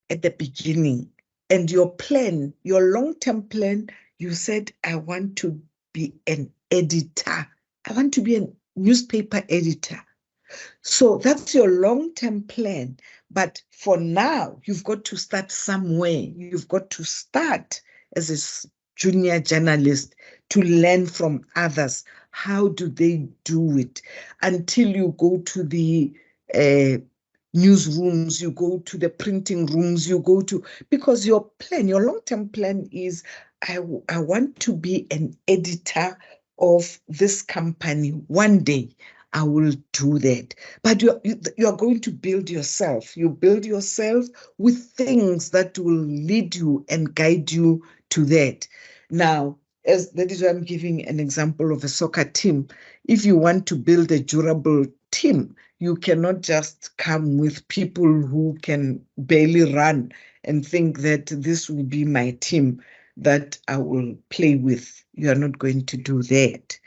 Speaker 1: at the beginning. And your plan, your long-term plan, you said, I want to be an editor. I want to be a newspaper editor. So that's your long-term plan. But for now, you've got to start somewhere. You've got to start as a junior journalist to learn from others. How do they do it? Until you go to the newsrooms, you go to the printing rooms, because your plan, your long-term plan is, I want to be an editor of this company one day. I will do that. But you're going to build yourself. You build yourself with things that will lead you and guide you to that. Now, that is why I'm giving an example of a soccer team. If you want to build a durable team, you cannot just come with people who can barely run and think that this will be my team that I will play with. You are not going to do that.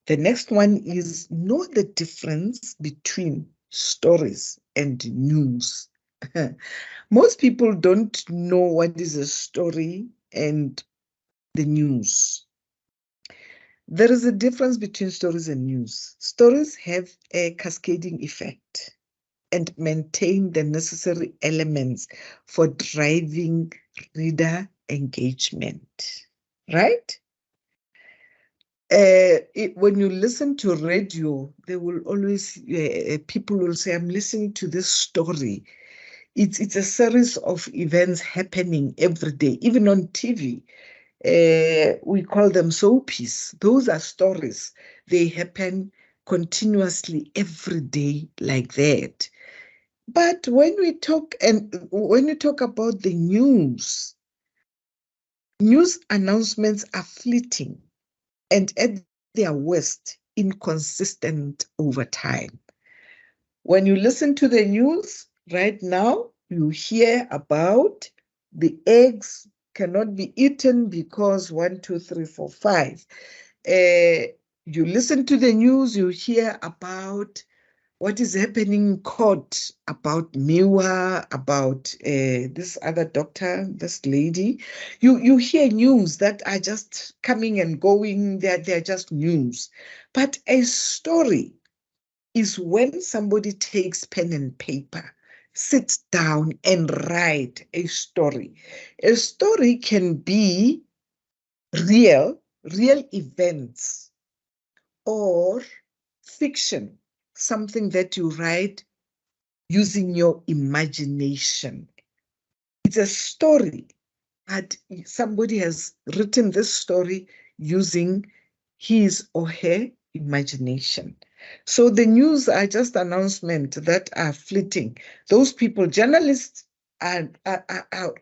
Speaker 1: The next one is know the difference between stories and news. Most people don't know what is a story and the news. There is a difference between stories and news. Stories have a cascading effect and maintain the necessary elements for driving reader engagement, right? When you listen to radio, they will always, people will say, I'm listening to this story. It's a series of events happening every day, even on TV. We call them soapies. Those are stories. They happen continuously every day like that. But when we talk about the news announcements are fleeting and at their worst, inconsistent over time. When you listen to the news right now, you hear about the eggs cannot be eaten because 1, 2, 3, 4, 5. You listen to the news, you hear about what is happening in court, about Miwa, about this other doctor, this lady. You hear news that are just coming and going, they're just news. But a story is when somebody takes pen and paper, sits down and write a story. A story can be real events, or fiction, something that you write using your imagination. It's a story, but somebody has written this story using his or her imagination. So the news are just announcements that are fleeting. Those people, journalists, are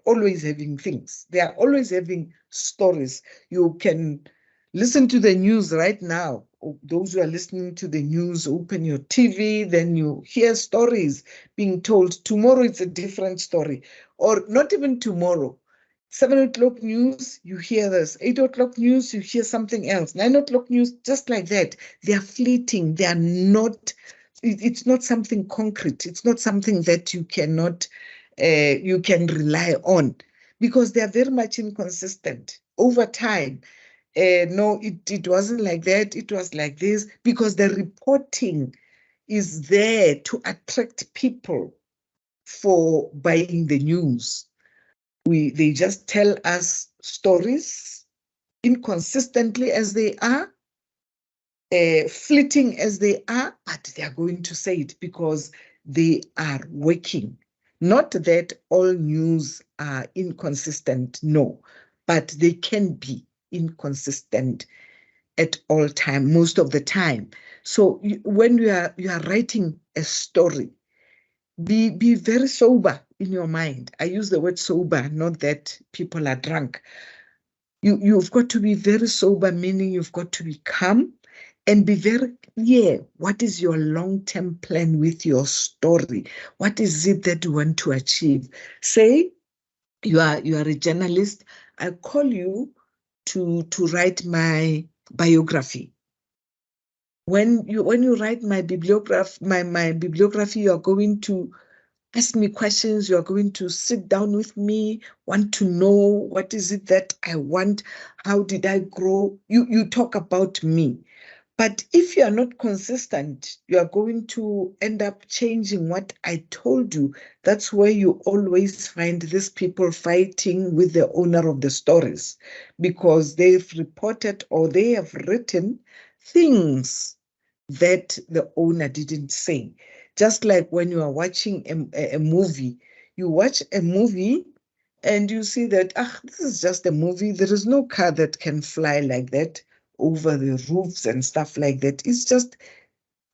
Speaker 1: always having things. They are always having stories. You can Listen to the news right now. Those who are listening to the news, open your TV, then you hear stories being told. Tomorrow it's a different story, or not even tomorrow. 7 o'clock news, you hear this. 8 o'clock news, you hear something else. 9 o'clock news, just like that. They are fleeting. They are not, it's not something concrete. It's not something that you cannot, you can rely on, because they are very much inconsistent over time. No, it wasn't like that. It was like this, because the reporting is there to attract people for buying the news. They just tell us stories inconsistently as they are, fleeting as they are, but they are going to say it because they are working. Not that all news are inconsistent, no, but they can be inconsistent at all time, most of the time. So when you are writing a story, be very sober in your mind. I use the word sober, not that people are drunk. You've got to be very sober, meaning you've got to be calm and be very clear. What is your long-term plan with your story? What is it that you want to achieve? Say you are a journalist. I call you to write my biography. When you write my bibliography, you are going to ask me questions. You are going to sit down with me, want to know what is it that I want, how did I grow? You talk about me. But if you are not consistent, you are going to end up changing what I told you. That's where you always find these people fighting with the owner of the stories, because they've reported or they have written things that the owner didn't say. Just like when you are watching a movie, you watch a movie and you see that, this is just a movie. There is no car that can fly like that over the roofs and stuff like that. It's just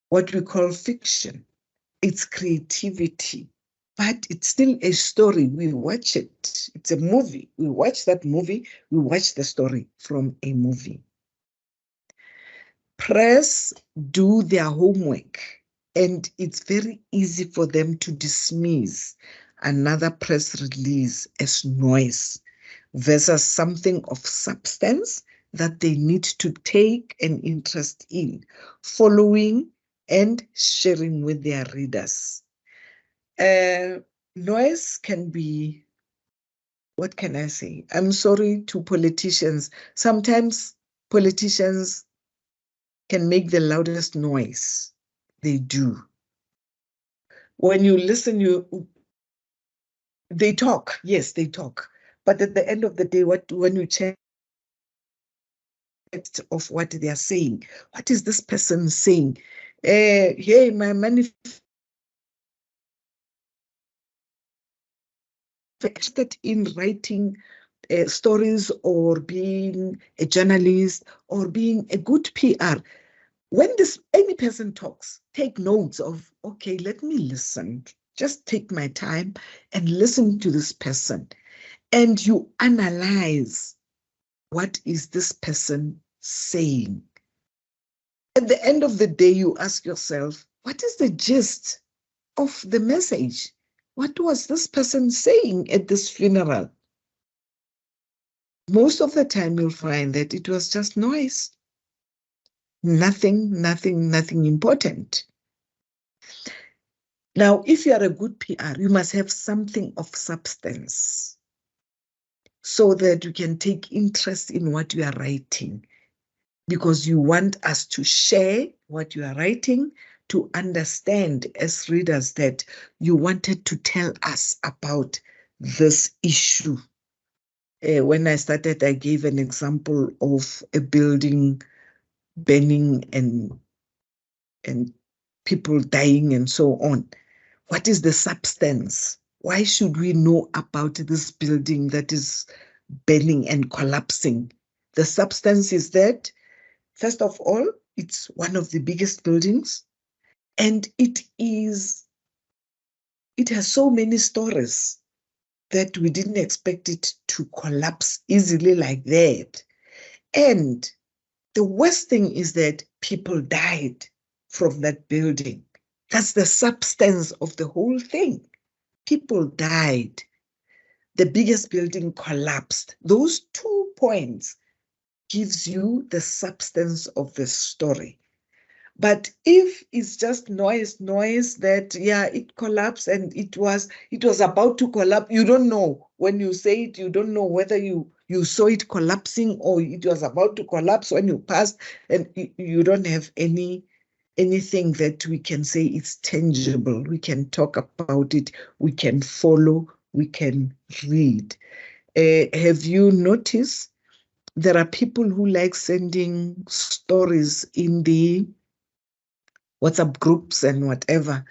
Speaker 1: what we call fiction. It's creativity, but it's still a story. We watch it. It's a movie. We watch that movie. We watch the story from a movie. Press do their homework, and it's very easy for them to dismiss another press release as noise versus something of substance that they need to take an interest in, following and sharing with their readers. Noise can be, what can I say? I'm sorry to politicians. Sometimes politicians can make the loudest noise. They do. When you listen, they talk. Yes, they talk. But at the end of the day, when you check of what they are saying, what is this person saying? Hey, my manifested in writing stories, or being a journalist, or being a good PR. When any person talks, take notes of, okay, let me listen. Just take my time and listen to this person. And you analyze, what is this person saying? At the end of the day, you ask yourself, what is the gist of the message? What was this person saying at this funeral? Most of the time, you'll find that it was just noise. Nothing important. Now, if you are a good PR, you must have something of substance so that you can take interest in what you are writing, because you want us to share what you are writing, to understand as readers that you wanted to tell us about this issue. When I started, I gave an example of a building burning and people dying and so on. What is the substance? Why should we know about this building that is burning and collapsing? The substance is that, first of all, it's one of the biggest buildings, and it has so many stories that we didn't expect it to collapse easily like that. And The worst thing is that people died from that building. That's the substance of the whole thing. People died. The biggest building collapsed. Those 2 points gives you the substance of the story. But if it's just noise that, yeah, it collapsed and it was about to collapse, you don't know. When you say it, you don't know whether you saw it collapsing or it was about to collapse when you passed, and you don't have anything that we can say it's tangible. We can talk about it, we can follow, we can read. Have you noticed there are people who like sending stories in the WhatsApp groups and whatever?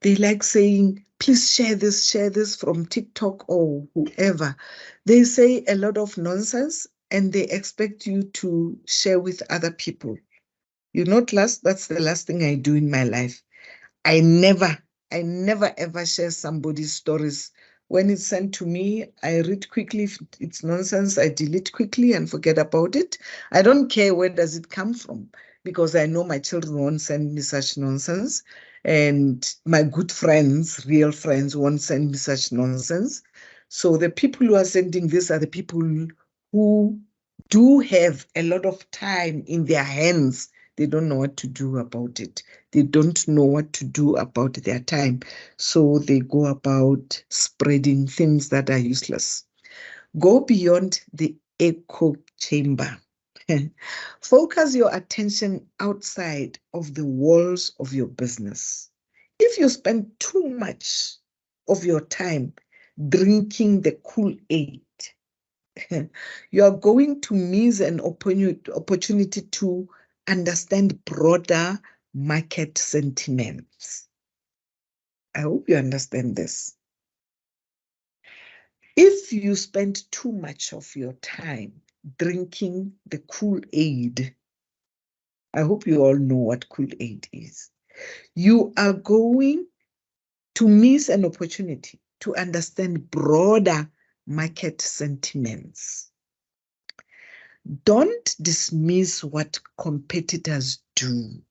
Speaker 1: They like saying, please share this from TikTok or whoever. They say a lot of nonsense and they expect you to share with other people. That's the last thing I do in my life. I never ever share somebody's stories. When it's sent to me, I read quickly. If it's nonsense, I delete quickly and forget about it. I don't care where does it come from, because I know my children won't send me such nonsense. And my good friends, real friends, won't send me such nonsense. So the people who are sending this are the people who do have a lot of time in their hands. They don't know what to do about it. They don't know what to do about their time. So they go about spreading things that are useless. Go beyond the echo chamber. Focus your attention outside of the walls of your business. If you spend too much of your time drinking the Kool-Aid, you are going to miss an opportunity to understand broader market sentiments. I hope you understand this. If you spend too much of your time drinking the Kool-Aid, I hope you all know what Kool-Aid is, you are going to miss an opportunity to understand broader market sentiments. Don't dismiss what competitors do.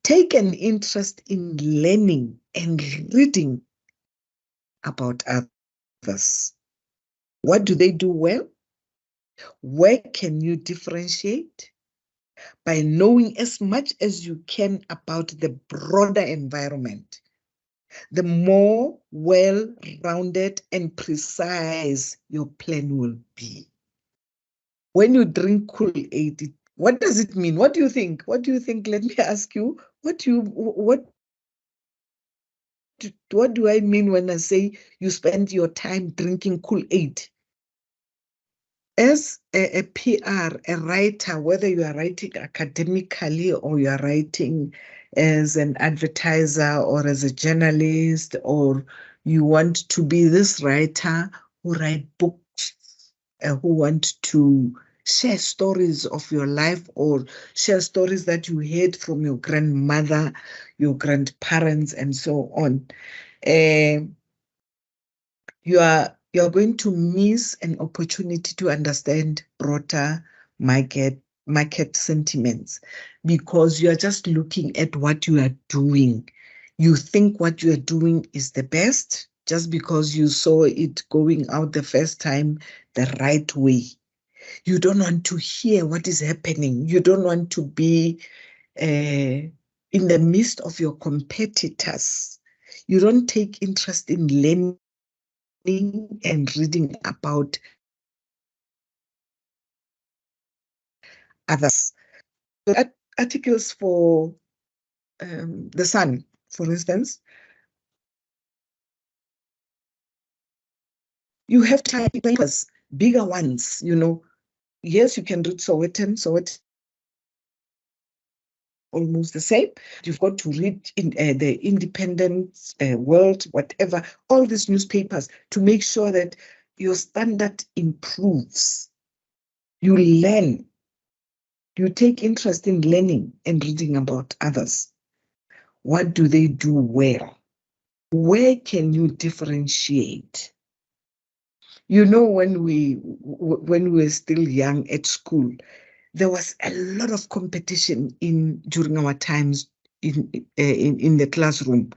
Speaker 1: Take an interest in learning and reading about others. What do they do well? Where can you differentiate? By knowing as much as you can about the broader environment, the more well-rounded and precise your plan will be. When you drink Kool-Aid, what does it mean? What do you think? What do you think? Let me ask you. What do I mean when I say you spend your time drinking Kool-Aid? As a PR, a writer, whether you are writing academically or you are writing as an advertiser or as a journalist, or you want to be this writer who write books, who want to share stories of your life or share stories that you heard from your grandmother, your grandparents, and so on. You're going to miss an opportunity to understand broader market sentiments, because you are just looking at what you are doing. You think what you are doing is the best just because you saw it going out the first time the right way. You don't want to hear what is happening. You don't want to be in the midst of your competitors. You don't take interest in learning and reading about others. Articles for the Sun, for instance, you have type papers, bigger ones, Yes, you can read Sowetan almost the same. You've got to read in the Independent, World, whatever, all these newspapers to make sure that your standard improves. You learn. You take interest in learning and reading about others. What do they do well? Where can you differentiate? When we were still young at school, there was a lot of competition during our times in the classroom.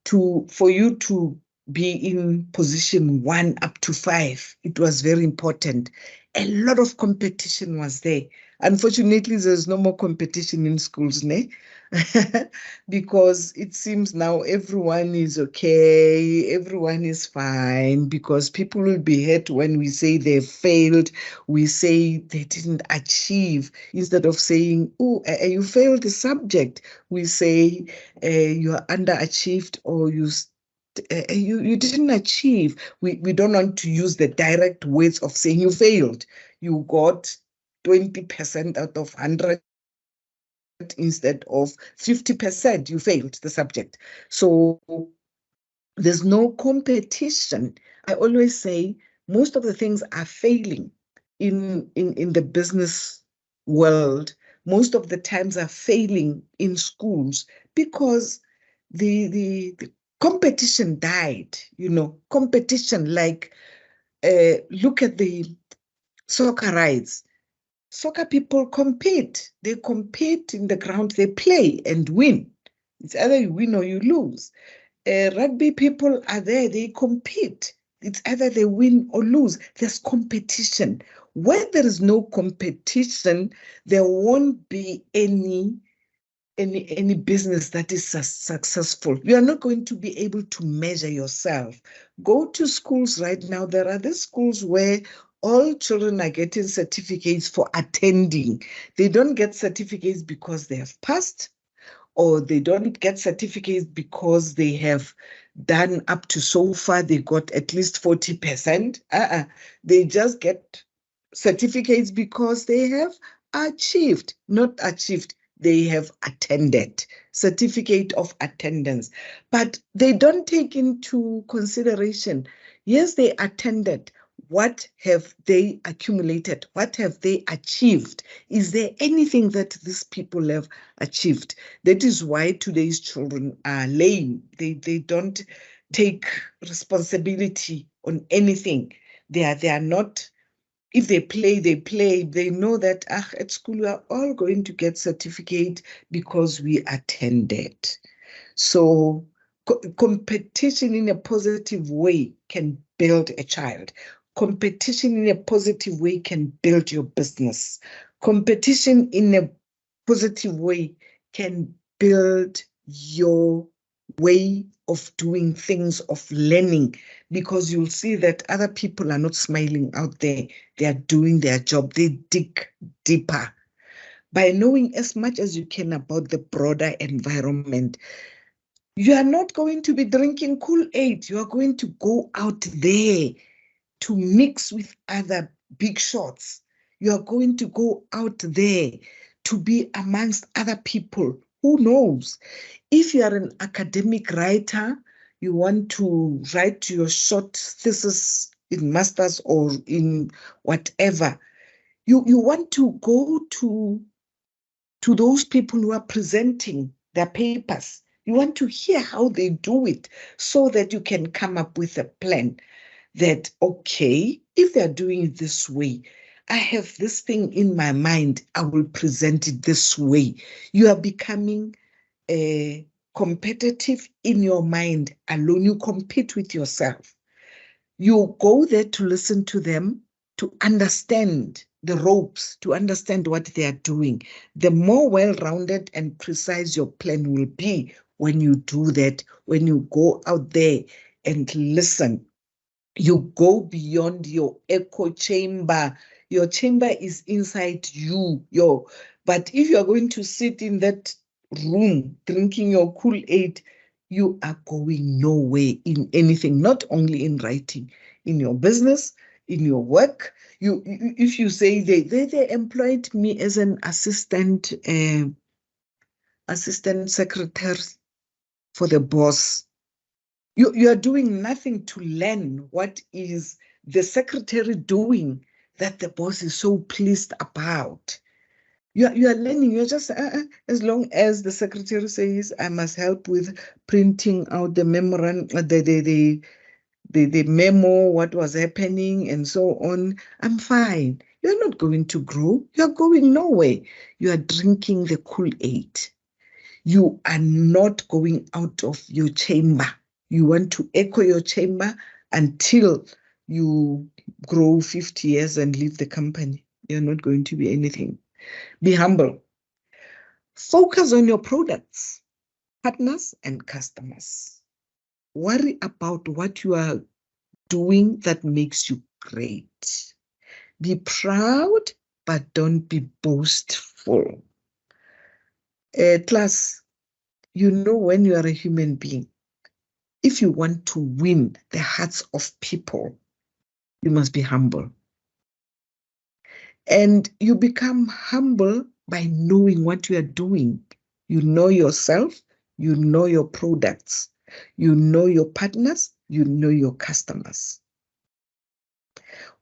Speaker 1: For you to be in position 1 up to 5, it was very important. A lot of competition was there. Unfortunately, there's no more competition in schools, ne? Because it seems now everyone is okay, everyone is fine, because people will be hurt when we say they failed, we say they didn't achieve. Instead of saying, oh, you failed the subject, we say you are underachieved, or you didn't achieve. We don't want to use the direct words of saying you failed. You got 20% out of 100 instead of 50%. You failed the subject. So there's no competition. I always say most of the things are failing in the business world. Most of the times are failing in schools because the competition died. Competition, like look at the soccer rights. Soccer people compete. They compete in the ground, they play and win. It's either you win or you lose. Rugby people are there, they compete. It's either they win or lose. There's competition. When there is no competition, there won't be any business that is successful. You are not going to be able to measure yourself. Go to schools right now. There are these schools where all children are getting certificates for attending. They don't get certificates because they have passed, or they don't get certificates because they have done up to so far, they got at least 40%. They just get certificates because they have achieved, not achieved, they have attended, certificate of attendance. But they don't take into consideration, yes, they attended. What have they accumulated? What have they achieved? Is there anything that these people have achieved? That is why today's children are lame. They don't take responsibility on anything. They are not, if they play, they play. They know that at school we are all going to get certificate because we attended. So competition in a positive way can build a child. Competition in a positive way can build your business. Competition in a positive way can build your way of doing things, of learning, because you'll see that other people are not smiling out there. They are doing their job. They dig deeper. By knowing as much as you can about the broader environment, you are not going to be drinking Kool-Aid. You are going to go out there to mix with other big shots. You are going to go out there to be amongst other people. Who knows? If you are an academic writer, you want to write your short thesis in master's or in whatever, you want to go to those people who are presenting their papers. You want to hear how they do it so that you can come up with a plan that, okay, if they're doing it this way, I have this thing in my mind, I will present it this way. You are becoming competitive in your mind alone. You compete with yourself. You go there to listen to them, to understand the ropes, to understand what they are doing. The more well-rounded and precise your plan will be when you do that, when you go out there and listen. You go beyond your echo chamber. Your chamber is inside you. But if you're going to sit in that room drinking your Kool-Aid, you are going nowhere in anything, not only in writing, in your business, in your work. If you say they employed me as an assistant secretary for the boss, you are doing nothing to learn what is the secretary doing that the boss is so pleased about. You are learning. You're just, as long as the secretary says, I must help with printing out the memorandum, the memo, what was happening, and so on, I'm fine. you're not going to grow. You're going nowhere. You are drinking the Kool-Aid. You are not going out of your chamber. You want to echo your chamber until you grow 50 years and leave the company. You're not going to be anything. Be humble. Focus on your products, partners, and customers. Worry about what you are doing that makes you great. Be proud, but don't be boastful. Class, you know when you are a human being, if you want to win the hearts of people, you must be humble. And you become humble by knowing what you are doing. You know yourself, you know your products, you know your partners, you know your customers.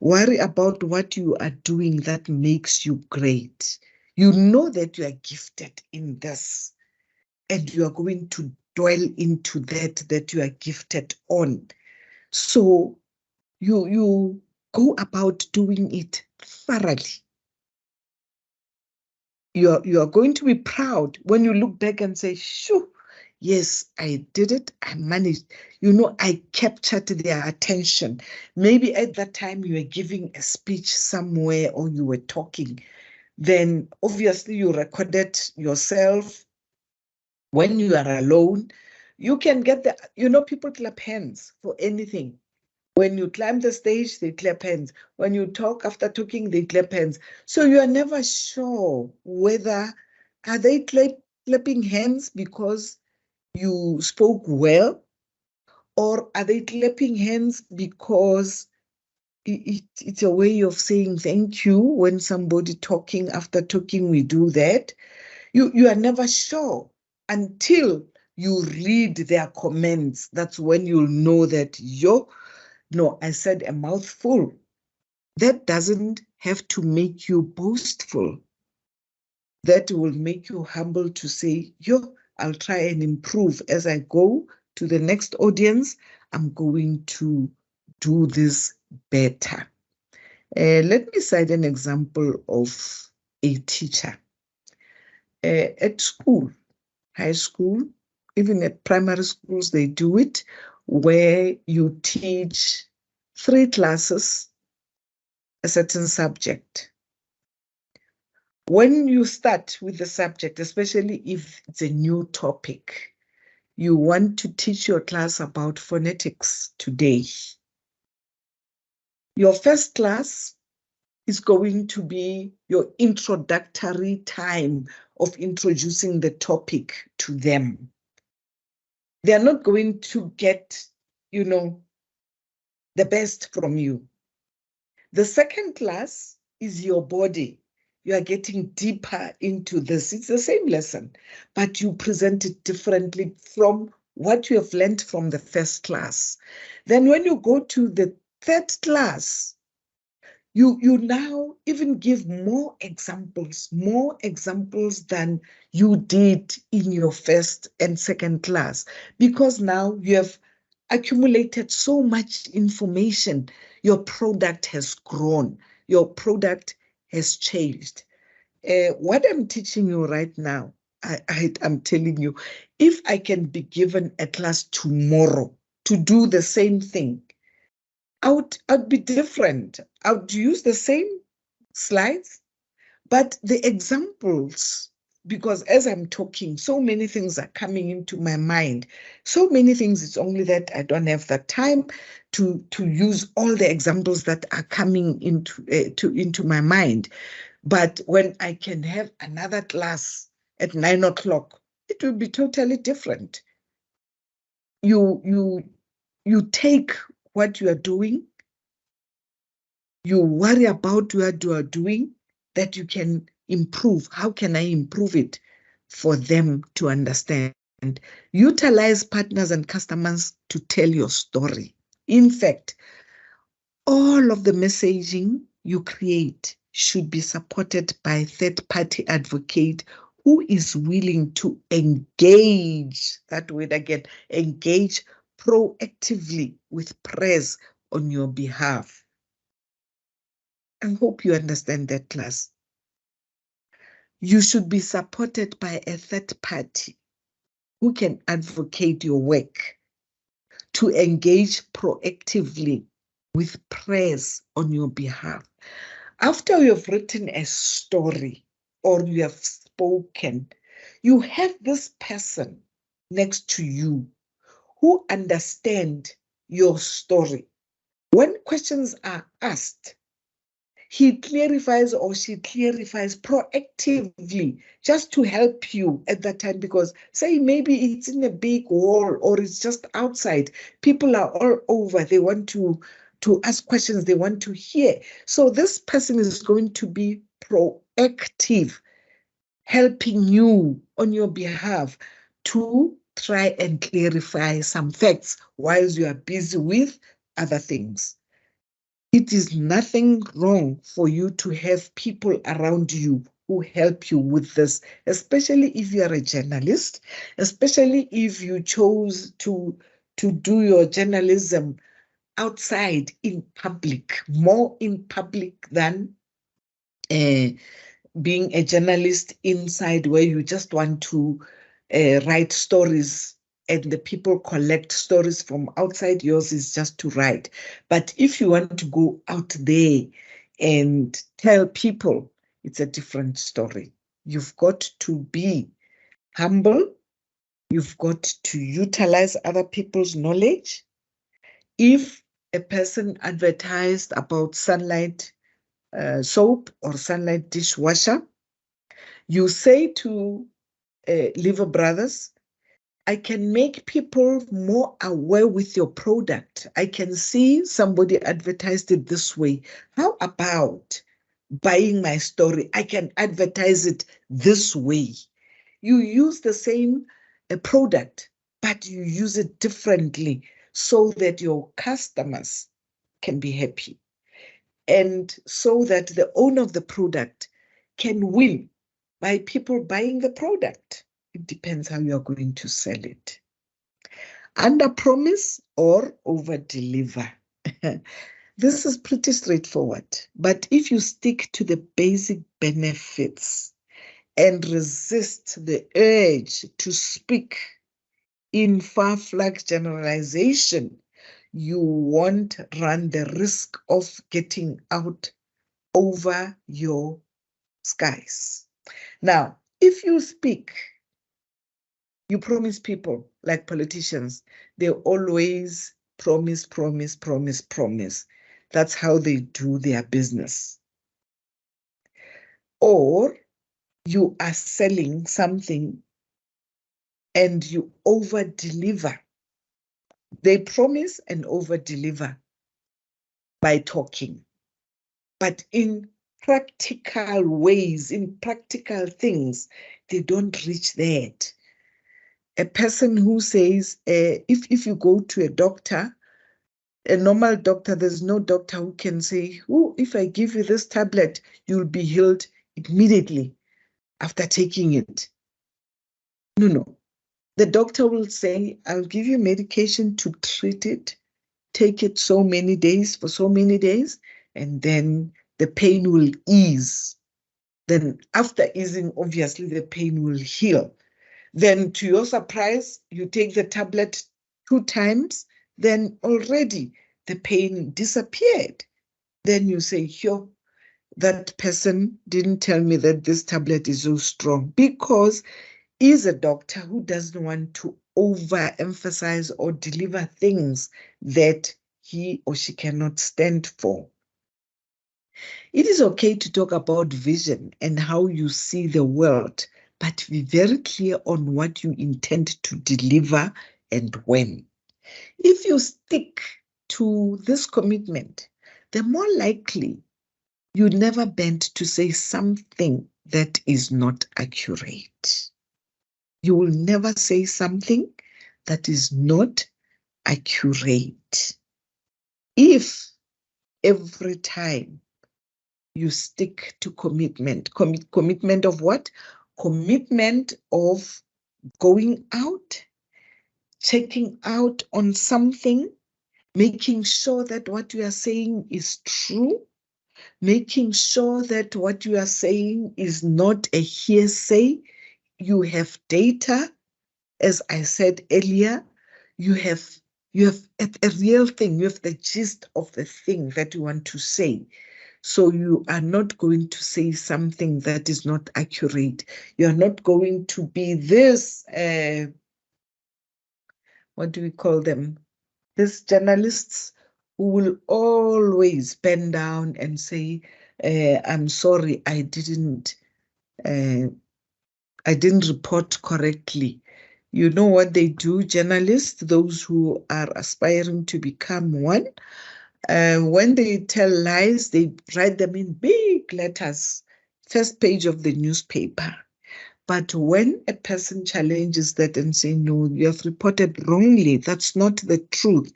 Speaker 1: Worry about what you are doing that makes you great. You know that you are gifted in this, and you are going to dwell into that you are gifted on. So you go about doing it thoroughly. You are going to be proud when you look back and say, shoo, yes, I did it. I managed. You know, I captured their attention. Maybe at that time you were giving a speech somewhere or you were talking. Then obviously you recorded yourself. When you are alone, you can get people clap hands for anything. When you climb the stage, they clap hands. When you talk after talking, they clap hands. So you are never sure whether are they clapping hands because you spoke well, or are they clapping hands because it's a way of saying thank you. When somebody talking, after talking, we do that. You are never sure until you read their comments. That's when you'll know that no, I said a mouthful. That doesn't have to make you boastful. That will make you humble to say, I'll try and improve as I go to the next audience. I'm going to do this better. Let me cite an example of a teacher. At school, high school, even at primary schools, they do it where you teach 3 classes a certain subject. When you start with the subject, especially if it's a new topic, you want to teach your class about phonetics today. Your first class is going to be your introductory time of introducing the topic to them. They are not going to get, the best from you. The second class is your body. You are getting deeper into this. It's the same lesson, but you present it differently from what you have learned from the first class. Then when you go to the third class, you now even give more examples than you did in your first and second class, because now you have accumulated so much information. Your product has grown. Your product has changed. What I'm teaching you right now, I'm telling you, if I can be given a class tomorrow to do the same thing, I'd be different. I would use the same slides, but the examples, because as I'm talking, so many things are coming into my mind. So many things, it's only that I don't have the time to use all the examples that are coming into my mind. But when I can have another class at 9 o'clock, it will be totally different. You take what you are doing, you worry about what you are doing, that you can improve. How can I improve it for them to understand? Utilize partners and customers to tell your story. In fact, all of the messaging you create should be supported by a third-party advocate who is willing to engage, that word again, engage proactively with press on your behalf. I hope you understand that, class. You should be supported by a third party who can advocate your work, to engage proactively with prayers on your behalf. After you have written a story or you have spoken, you have this person next to you who understand your story. When questions are asked, he clarifies or she clarifies proactively just to help you at that time, because say maybe it's in a big wall or it's just outside. People are all over. They want to ask questions. They want to hear. So this person is going to be proactive, helping you on your behalf to try and clarify some facts whilst you are busy with other things. It is nothing wrong for you to have people around you who help you with this, especially if you are a journalist, especially if you chose to do your journalism outside in public, more in public than being a journalist inside where you just want to write stories and the people collect stories from outside. Yours is just to write. But if you want to go out there and tell people, it's a different story. You've got to be humble. You've got to utilize other people's knowledge. If a person advertised about Sunlight soap or Sunlight dishwasher, you say to Liver Brothers, I can make people more aware with your product. I can see somebody advertised it this way. How about buying my story? I can advertise it this way. You use the same product, but you use it differently so that your customers can be happy and so that the owner of the product can win by people buying the product. It depends how you are going to sell it. Under promise or over deliver. This is pretty straightforward. But if you stick to the basic benefits and resist the urge to speak in far-flung generalization, you won't run the risk of getting out over your skies. Now, if you speak, you promise people, like politicians, they always promise, promise, promise, promise. That's how they do their business. Or you are selling something and you over-deliver. They promise and over-deliver by talking. But in practical ways, in practical things, they don't reach that. A person who says, if you go to a doctor, a normal doctor, there's no doctor who can say, oh, if I give you this tablet, you'll be healed immediately after taking it. No. The doctor will say, I'll give you medication to treat it, take it so many days, for so many days, and then the pain will ease. Then after easing, obviously the pain will heal. Then to your surprise, you take the tablet 2 times, then already the pain disappeared. Then you say, yo, that person didn't tell me that this tablet is so strong, because he's a doctor who doesn't want to overemphasize or deliver things that he or she cannot stand for. It is okay to talk about vision and how you see the world, but be very clear on what you intend to deliver and when. If you stick to this commitment, the more likely you never bend to say something that is not accurate. You will never say something that is not accurate. If every time you stick to commitment, commitment of what? Commitment of going out, checking out on something, making sure that what you are saying is true, making sure that what you are saying is not a hearsay. You have data, as I said earlier, you have a real thing, you have the gist of the thing that you want to say. So you are not going to say something that is not accurate. You are not going to be this, what do we call them? These journalists who will always bend down and say, I'm sorry, I didn't report correctly. You know what they do, journalists, those who are aspiring to become one? When they tell lies, they write them in big letters, first page of the newspaper. But when a person challenges that and say, no, you have reported wrongly, that's not the truth,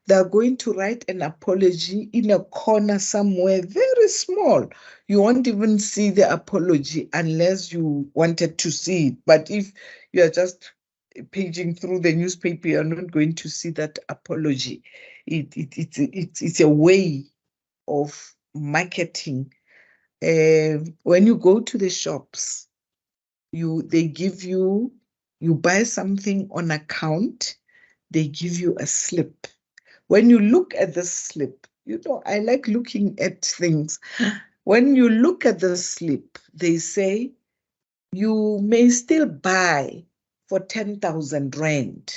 Speaker 1: they're going to write an apology in a corner somewhere very small. You won't even see the apology unless you wanted to see it. But if you are just paging through the newspaper, you're not going to see that apology. It's a way of marketing. When you go to the shops, they give you buy something on account, they give you a slip. When you look at the slip, I like looking at things. When you look at the slip, they say you may still buy for 10,000 rand.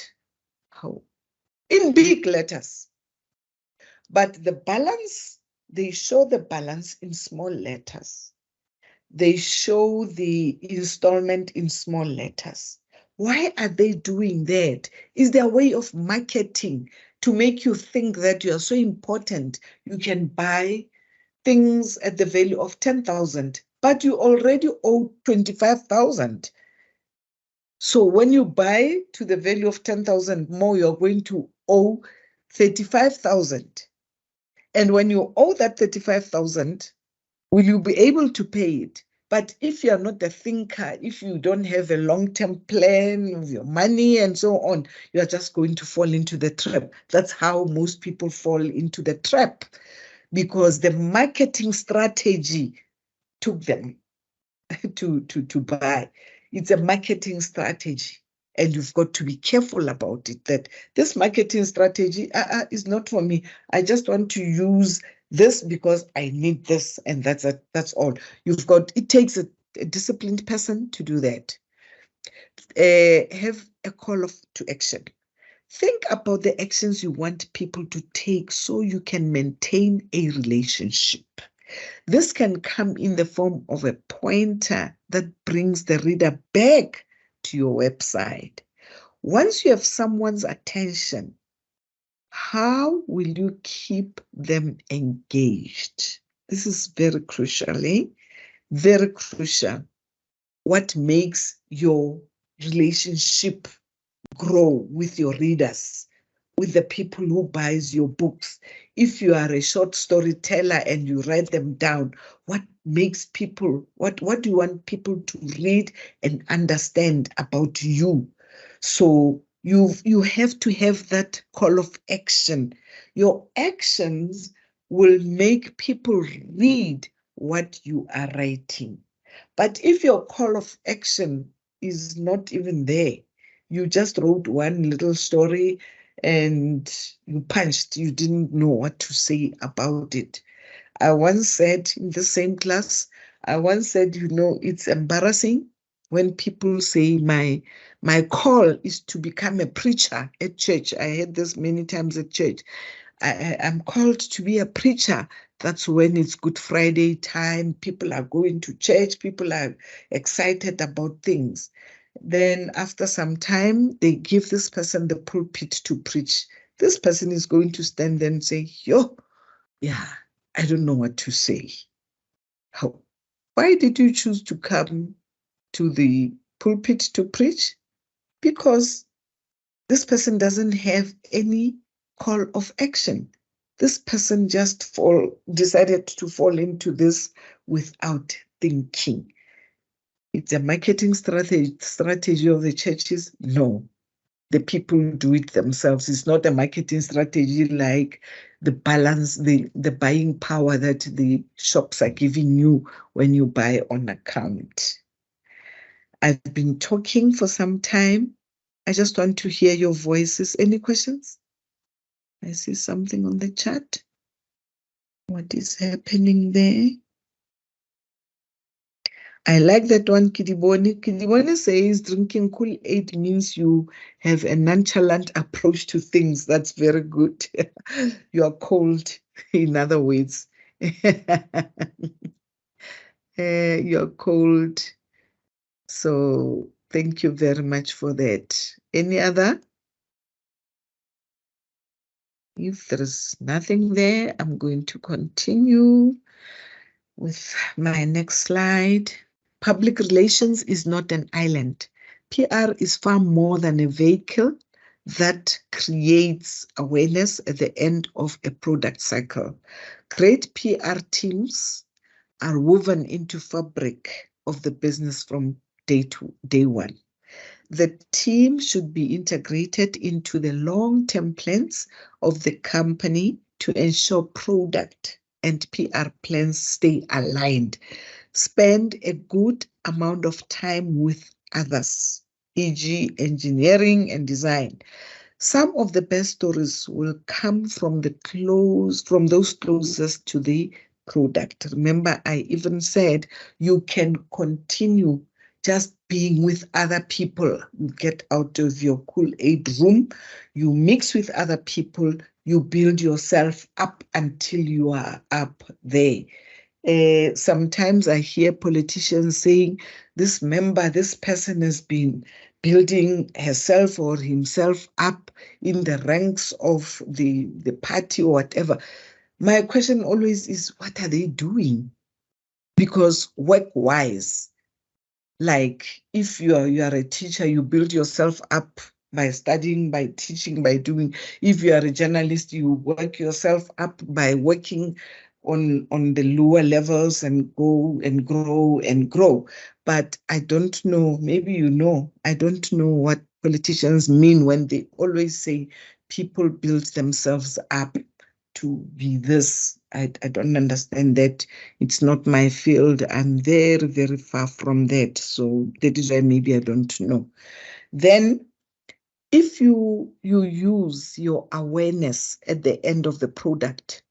Speaker 1: How? In big letters. But the balance, they show the balance in small letters. They show the installment in small letters. Why are they doing that? Is their way of marketing to make you think that you are so important. You can buy things at the value of 10,000, but you already owe 25,000. So when you buy to the value of 10,000 more, you're going to owe 35,000. And when you owe that 35,000, will you be able to pay it? But if you're not a thinker, if you don't have a long-term plan of your money and so on, you're just going to fall into the trap. That's how most people fall into the trap, because the marketing strategy took them to buy. It's a marketing strategy. And you've got to be careful about it, that this marketing strategy is not for me. I just want to use this because I need this, and that's all. It takes a disciplined person to do that. Have a call to action. Think about the actions you want people to take so you can maintain a relationship. This can come in the form of a pointer that brings the reader back to your website. Once you have someone's attention, how will you keep them engaged? This is very crucial, very crucial. What makes your relationship grow with your readers, with the people who buys your books? If you are a short storyteller and you write them down, what makes people, what do you want people to read and understand about you? So you have to have that call of action. Your actions will make people read what you are writing. But if your call of action is not even there, you just wrote one little story and you punched, you didn't know what to say about it. I once said in the same class, it's embarrassing when people say my call is to become a preacher at church. I heard this many times at church. I'm called to be a preacher. That's when it's Good Friday time. People are going to church. People are excited about things. Then after some time, they give this person the pulpit to preach. This person is going to stand there and say, I don't know what to say. Why did you choose to come to the pulpit to preach? Because this person doesn't have any call of action. This person just decided to fall into this without thinking. It's a marketing strategy of the churches? No. The people do it themselves. It's not a marketing strategy like the balance, the buying power that the shops are giving you when you buy on account. I've been talking for some time. I just want to hear your voices. Any questions? I see something on the chat. What is happening there? I like that one, Kidiboni. Kidiboni says drinking Kool-Aid means you have a nonchalant approach to things. That's very good. You are cold, in other words. You're cold. So thank you very much for that. Any other? If there is nothing there, I'm going to continue with my next slide. Public relations is not an island. PR is far more than a vehicle that creates awareness at the end of a product cycle. Great PR teams are woven into fabric of the business from day one. The team should be integrated into the long-term plans of the company to ensure product and PR plans stay aligned. Spend a good amount of time with others, e.g. engineering and design. Some of the best stories will come from those closest to the product. Remember, I even said you can continue just being with other people. You get out of your Kool-Aid room, you mix with other people, you build yourself up until you are up there. Sometimes I hear politicians saying, this person has been building herself or himself up in the ranks of the party or whatever. My question always is, what are they doing? Because work-wise, like if you are a teacher, you build yourself up by studying, by teaching, by doing. If you are a journalist, you work yourself up by working on the lower levels and go and grow and grow. But I don't know, maybe you know, I don't know what politicians mean when they always say people build themselves up to be this. I don't understand that. It's not my field. I'm very, very far from that. So that is why maybe I don't know. Then if you use your awareness at the end of the product,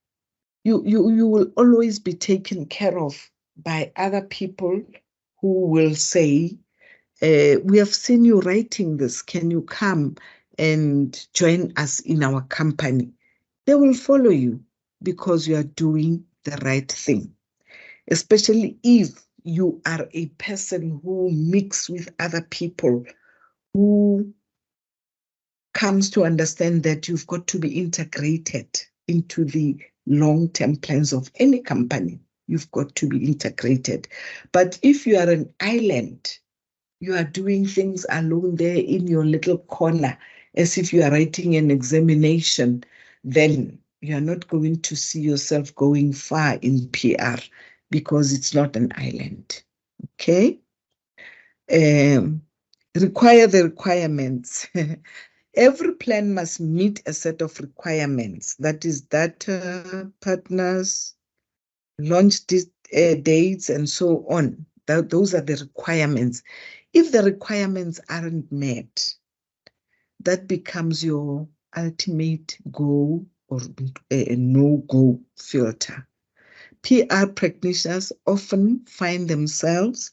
Speaker 1: you will always be taken care of by other people who will say, we have seen you writing this. Can you come and join us in our company? They will follow you because you are doing the right thing, especially if you are a person who mix with other people, who comes to understand that you've got to be integrated into the long-term plans of any company. You've got to be integrated. But if you are an island, you are doing things alone there in your little corner, as if you are writing an examination, then you are not going to see yourself going far in PR because it's not an island. Okay? Require the requirements. Every plan must meet a set of requirements. That is data, partners, launch dates, and so on. Those are the requirements. If the requirements aren't met, that becomes your ultimate go or a no-go filter. PR practitioners often find themselves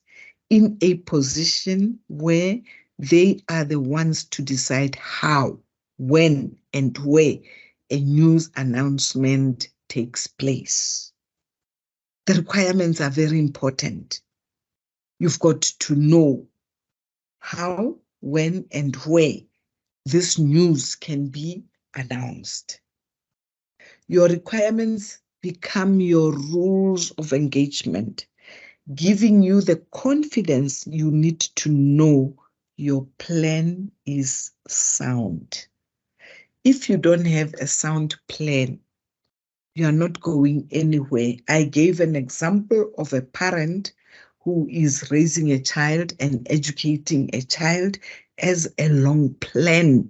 Speaker 1: in a position where they are the ones to decide how, when, and where a news announcement takes place. The requirements are very important. You've got to know how, when, and where this news can be announced. Your requirements become your rules of engagement, giving you the confidence you need to know your plan is sound. If you don't have a sound plan, you are not going anywhere. I gave an example of a parent who is raising a child and educating a child as a long-term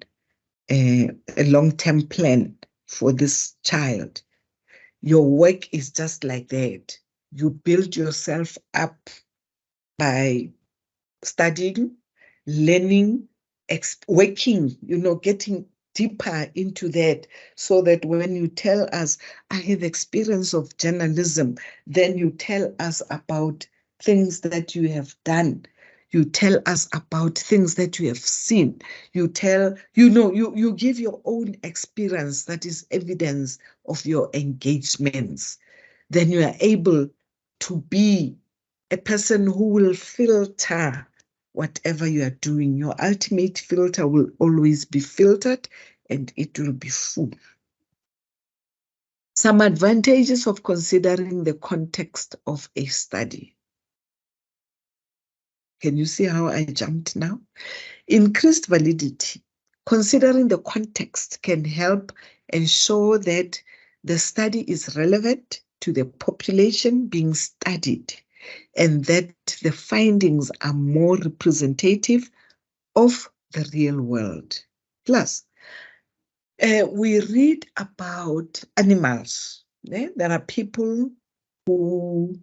Speaker 1: plan. for this child. Your work is just like that. You build yourself up by studying, learning, working, getting deeper into that, so that when you tell us, I have experience of journalism, then you tell us about things that you have done. You tell us about things that you have seen. You give your own experience that is evidence of your engagements. Then you are able to be a person who will filter whatever you are doing. Your ultimate filter will always be filtered and it will be full. Some advantages of considering the context of a study. Can you see how I jumped now? Increased validity. Considering the context can help ensure that the study is relevant to the population being studied, and that the findings are more representative of the real world. Plus, we read about animals. There are people who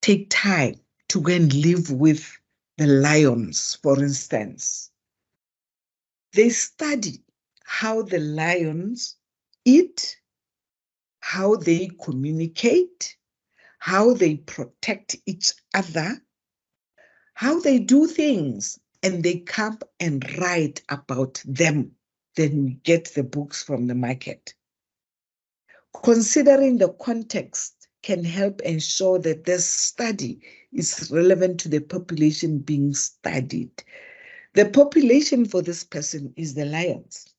Speaker 1: take time to go and live with the lions, for instance. They study how the lions eat, how they communicate, how they protect each other, how they do things, and they come and write about them. Then we get the books from the market. Considering the context can help ensure that this study is relevant to the population being studied. The population for this person is the lions.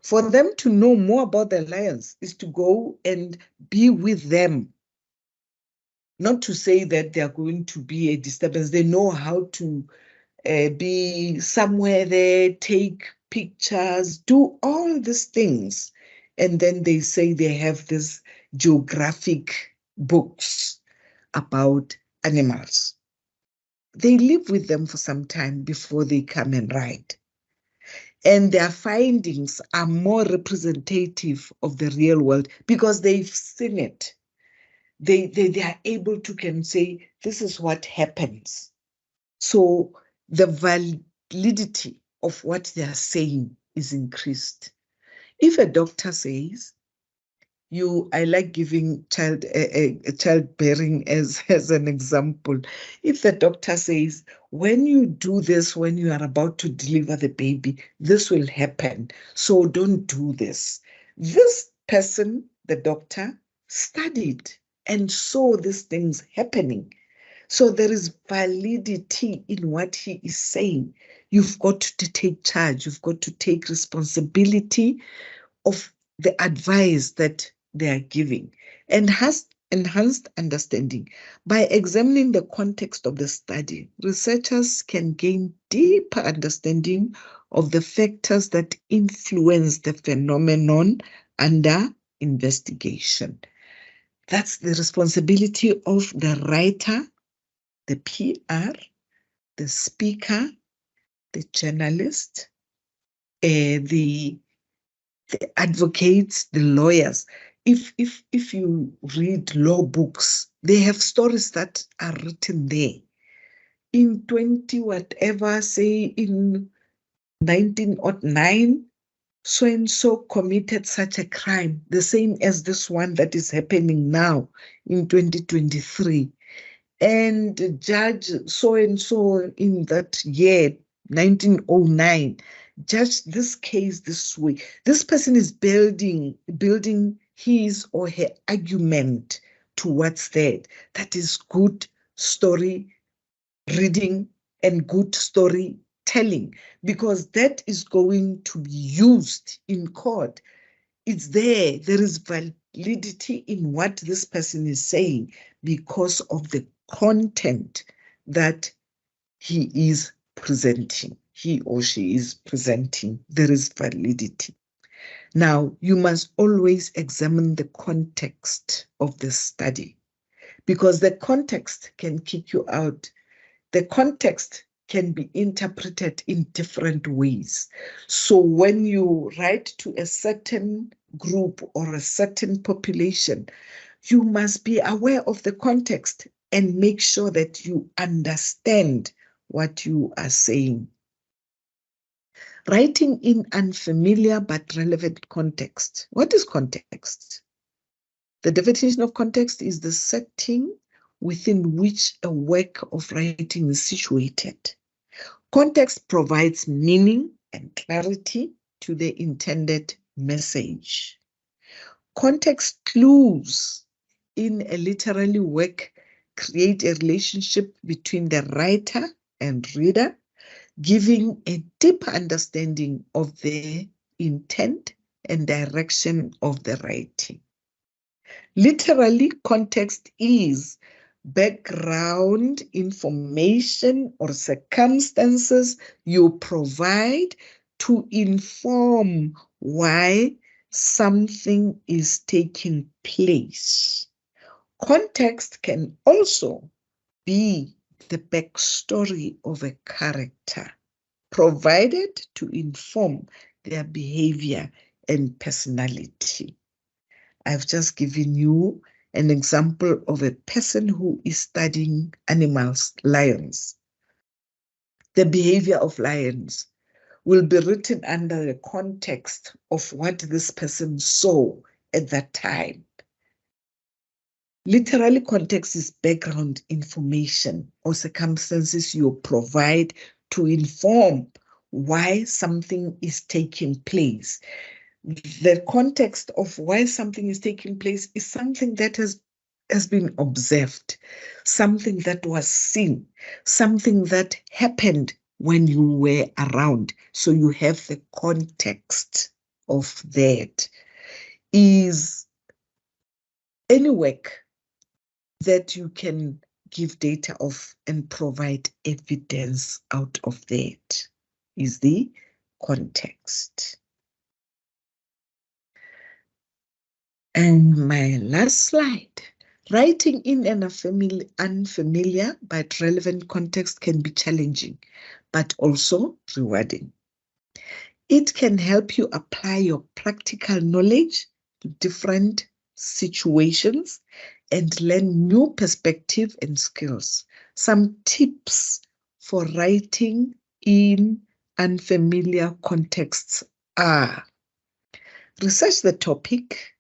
Speaker 1: For them to know more about the lions is to go and be with them. Not to say that they are going to be a disturbance. They know how to be somewhere there, take pictures, do all these things. And then they say they have these geographic books about animals. They live with them for some time before they come and write. And their findings are more representative of the real world because they've seen it. They are able to can say, this is what happens. So the validity of what they are saying is increased. If a doctor says, I like giving childbearing as an example. If the doctor says, when you do this, when you are about to deliver the baby, this will happen. So don't do this. This person, the doctor, studied and saw these things happening. So there is validity in what he is saying. You've got to take charge. You've got to take responsibility of the advice that they are giving. And has enhanced understanding. By examining the context of the study, researchers can gain deeper understanding of the factors that influence the phenomenon under investigation. That's the responsibility of the writer, the PR, the speaker, the journalist, the advocates, the lawyers. If you read law books, they have stories that are written there. In 20 whatever, say in 1909, so and so committed such a crime, the same as this one that is happening now in 2023. And Judge so and so in that year, 1909, judged this case this way. This person is building his or her argument towards that. That is good story reading and good storytelling, because that is going to be used in court. It's there. There is validity in what this person is saying because of the content that he is presenting, he or she is presenting. There is validity. Now, you must always examine the context of the study, because the context can kick you out. The context can be interpreted in different ways. So when you write to a certain group or a certain population, you must be aware of the context and make sure that you understand what you are saying. Writing in unfamiliar but relevant context. What is context? The definition of context is the setting within which a work of writing is situated. Context provides meaning and clarity to the intended message. Context clues in a literary work create a relationship between the writer and reader, giving a deeper understanding of the intent and direction of the writing. Literally, context is background information or circumstances you provide to inform why something is taking place. Context can also be the backstory of a character, provided to inform their behavior and personality. I've just given you an example of a person who is studying animals, lions. The behavior of lions will be written under the context of what this person saw at that time. Literally, context is background information or circumstances you provide to inform why something is taking place. The context of why something is taking place is something that has been observed, something that was seen, something that happened when you were around. So you have the context of that. Is any work that you can give data of and provide evidence out of that is the context. And my last slide, writing in an unfamiliar but relevant context can be challenging, but also rewarding. It can help you apply your practical knowledge to different situations and learn new perspectives and skills. Some tips for writing in unfamiliar contexts are: research the topic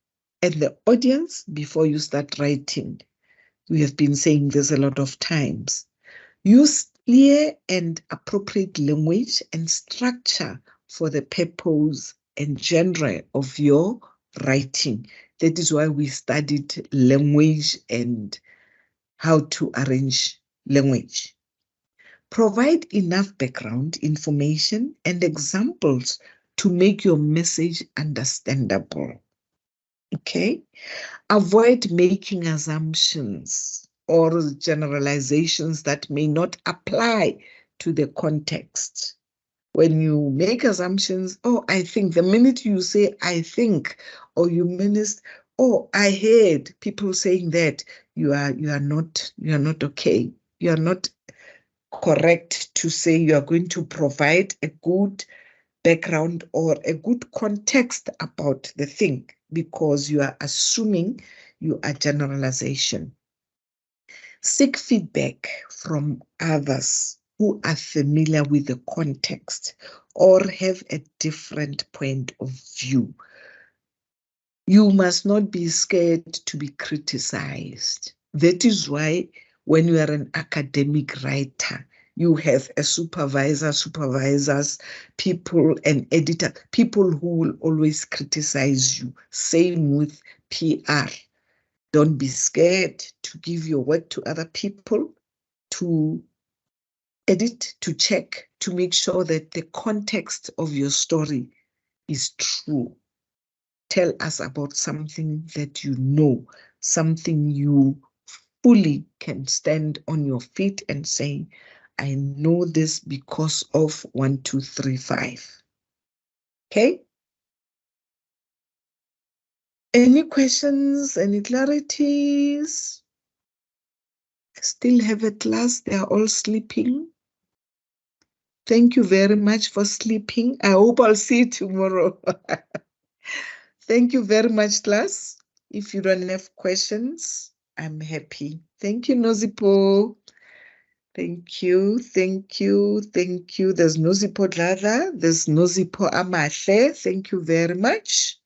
Speaker 1: and the audience before you start writing. We have been saying this a lot of times. Use clear and appropriate language and structure for the purpose and genre of your writing. That is why we studied language and how to arrange language. Provide enough background information and examples to make your message understandable. Okay? Avoid making assumptions or generalizations that may not apply to the context. When you make assumptions, oh, I think, the minute you say, I think, or you menace, oh, I heard people saying that, you are not okay. You are not correct to say you are going to provide a good background or a good context about the thing, because you are assuming you are generalization. Seek feedback from others who are familiar with the context or have a different point of view. You must not be scared to be criticized. That is why when you are an academic writer, you have a supervisor, supervisors, people, and editor, people who will always criticize you. Same with PR. Don't be scared to give your work to other people, to edit, to check, to make sure that the context of your story is true. Tell us about something that you know, something you fully can stand on your feet and say, I know this because of 1, 2, 3, 5. Okay? Any questions, any clarities? I still have a class, they are all sleeping. Thank you very much for sleeping. I hope I'll see you tomorrow. Thank you very much, class. If you don't have questions, I'm happy. Thank you, Nozipo. Thank you, thank you, thank you. There's Nozipo Dlada. There's Nozipo Amahle. Thank you very much.